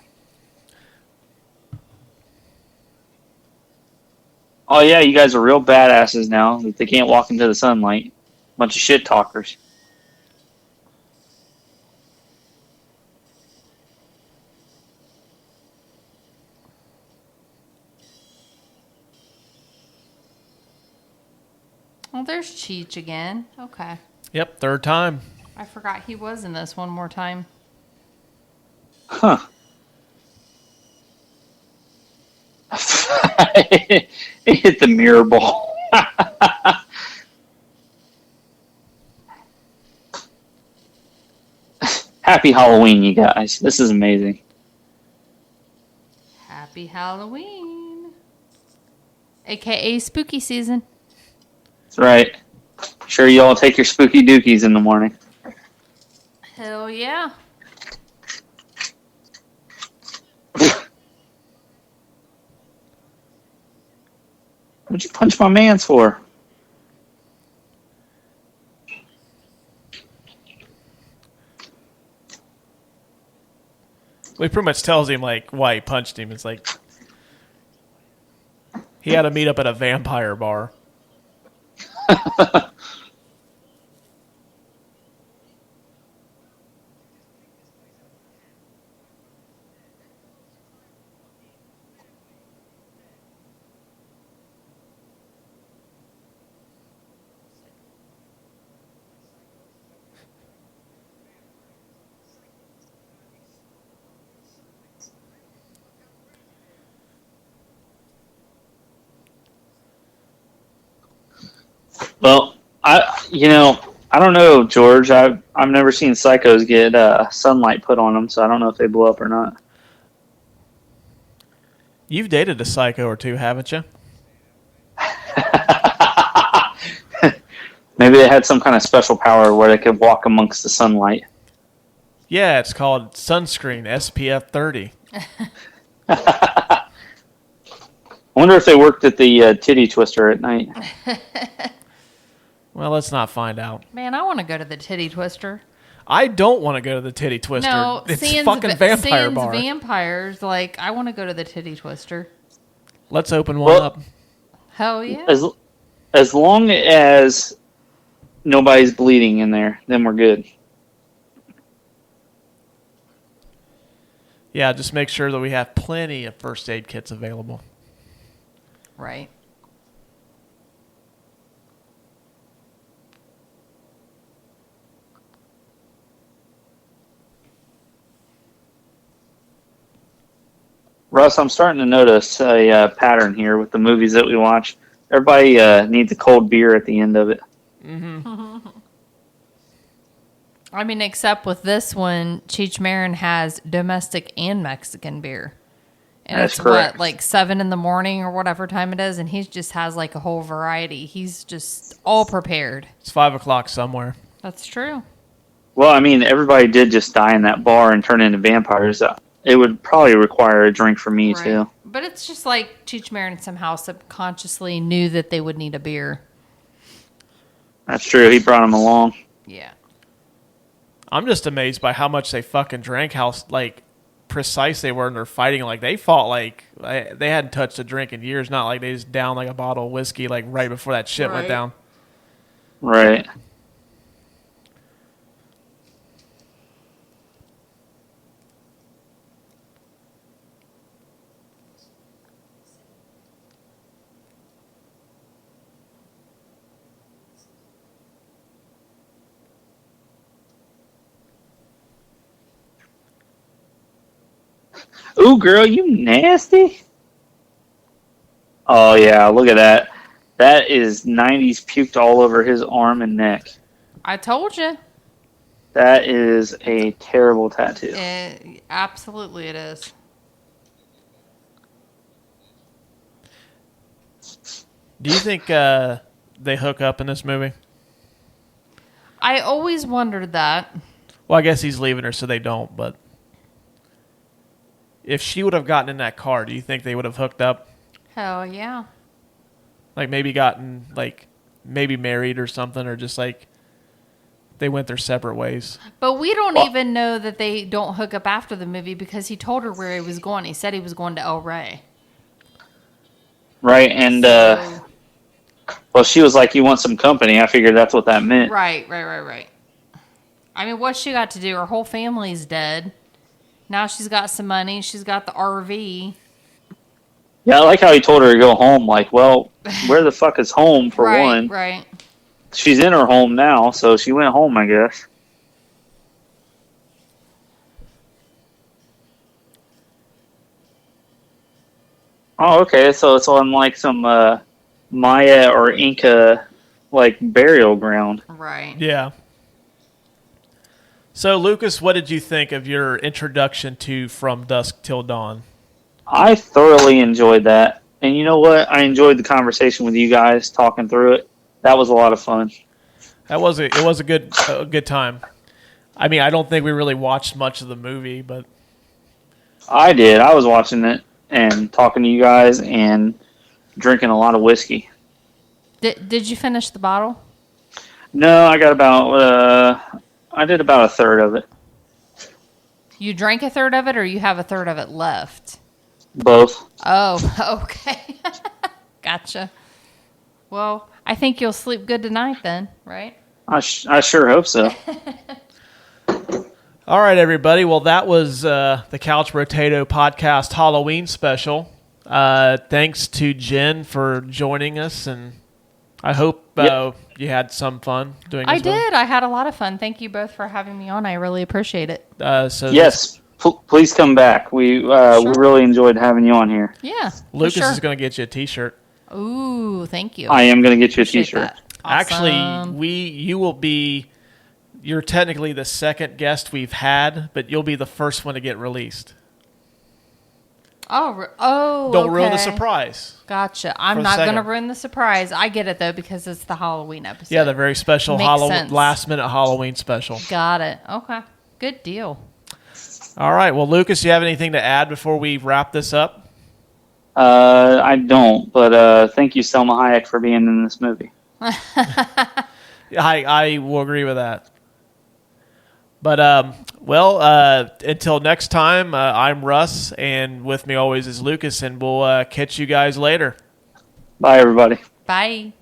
Oh, yeah, you guys are real badasses now that they can't walk into the sunlight. Bunch of shit talkers. Oh, there's Cheech again. Okay. Yep, third time. I forgot he was in this one more time. Huh. It hit the mirror ball. Happy Halloween, you guys. This is amazing. Happy Halloween. AKA spooky season. That's right. Sure you all take your spooky dookies in the morning. Hell yeah. What'd you punch my mans for? Well, he pretty much tells him like why he punched him. It's like he had to meet up at a vampire bar. Well, I don't know, George. I've never seen psychos get sunlight put on them, so I don't know if they blow up or not. You've dated a psycho or two, haven't you? Maybe they had some kind of special power where they could walk amongst the sunlight. Yeah, it's called sunscreen, SPF 30. I wonder if they worked at the titty twister at night. Well, let's not find out. Man, I want to go to the titty twister. I don't want to go to the titty twister. No, it's Sans fucking vampire Sans bar. vampires, like, I want to go to the titty twister. Let's open one up. Hell yeah. As long as nobody's bleeding in there, then we're good. Yeah, just make sure that we have plenty of first aid kits available. Right. Russ, I'm starting to notice a pattern here with the movies that we watch. Everybody needs a cold beer at the end of it. Mm-hmm. I mean, except with this one, Cheech Marin has domestic and Mexican beer. And That's it's correct. what, like 7 in the morning or whatever time it is, and he just has like a whole variety. He's just all prepared. It's 5 o'clock somewhere. That's true. Well, I mean, everybody did just die in that bar and turn into vampires. It would probably require a drink for me, too. But it's just like Cheech Marin somehow subconsciously knew that they would need a beer. That's true. He brought them along. Yeah. I'm just amazed by how much they fucking drank, how, like, precise they were in their fighting. Like, they fought like they hadn't touched a drink in years, not like they just downed like a bottle of whiskey, like, right before that shit went down. Right. Ooh, girl, you nasty. Oh, yeah, look at that. That is 90s puked all over his arm and neck. I told you. That is a terrible tattoo. Absolutely it is. Do you think they hook up in this movie? I always wondered that. Well, I guess he's leaving her, so they don't, but if she would have gotten in that car, do you think they would have hooked up? Hell yeah. Like, maybe gotten, like, maybe married or something, or just, like, they went their separate ways. But we don't even know that they don't hook up after the movie because he told her where he was going. He said he was going to El Rey. Right, and, well, she was like, you want some company. I figured that's what that meant. Right. I mean, what's she got to do? Her whole family's dead. Now she's got some money. She's got the RV. Yeah, I like how he told her to go home. Like, well, where the fuck is home, for one? Right. She's in her home now, so she went home, I guess. Oh, okay, so it's on, like, some Maya or Inca, like, burial ground. Right. Yeah. So, Lucas, what did you think of your introduction to From Dusk Till Dawn? I thoroughly enjoyed that. And you know what? I enjoyed the conversation with you guys, talking through it. That was a lot of fun. It was a good time. I mean, I don't think we really watched much of the movie, but I did. I was watching it and talking to you guys and drinking a lot of whiskey. Did you finish the bottle? No, I got about, I did about a third of it. You drank a third of it, or you have a third of it left? Both. Oh, okay. Gotcha. Well, I think you'll sleep good tonight then, right? I sure hope so. All right, everybody. Well, that was the Couch Brotato Podcast Halloween Special. Thanks to Jen for joining us, and I hope you had some fun doing this. I did. I had a lot of fun. Thank you both for having me on. I really appreciate it. Yes, please come back. We really enjoyed having you on here. Yeah. Lucas is going to get you a T-shirt. Ooh, thank you. I am going to get you a Appreciate T-shirt. that. Awesome. Actually, you're technically the second guest we've had, but you'll be the first one to get released. Don't ruin the surprise. Gotcha. I'm not going to ruin the surprise. I get it, though, because it's the Halloween episode. Yeah, the very special last-minute Halloween special. Got it. Okay. Good deal. All right. Well, Lucas, do you have anything to add before we wrap this up? I don't, but thank you, Selma Hayek, for being in this movie. I will agree with that. But, until next time, I'm Russ, and with me always is Lucas, and we'll catch you guys later. Bye, everybody. Bye.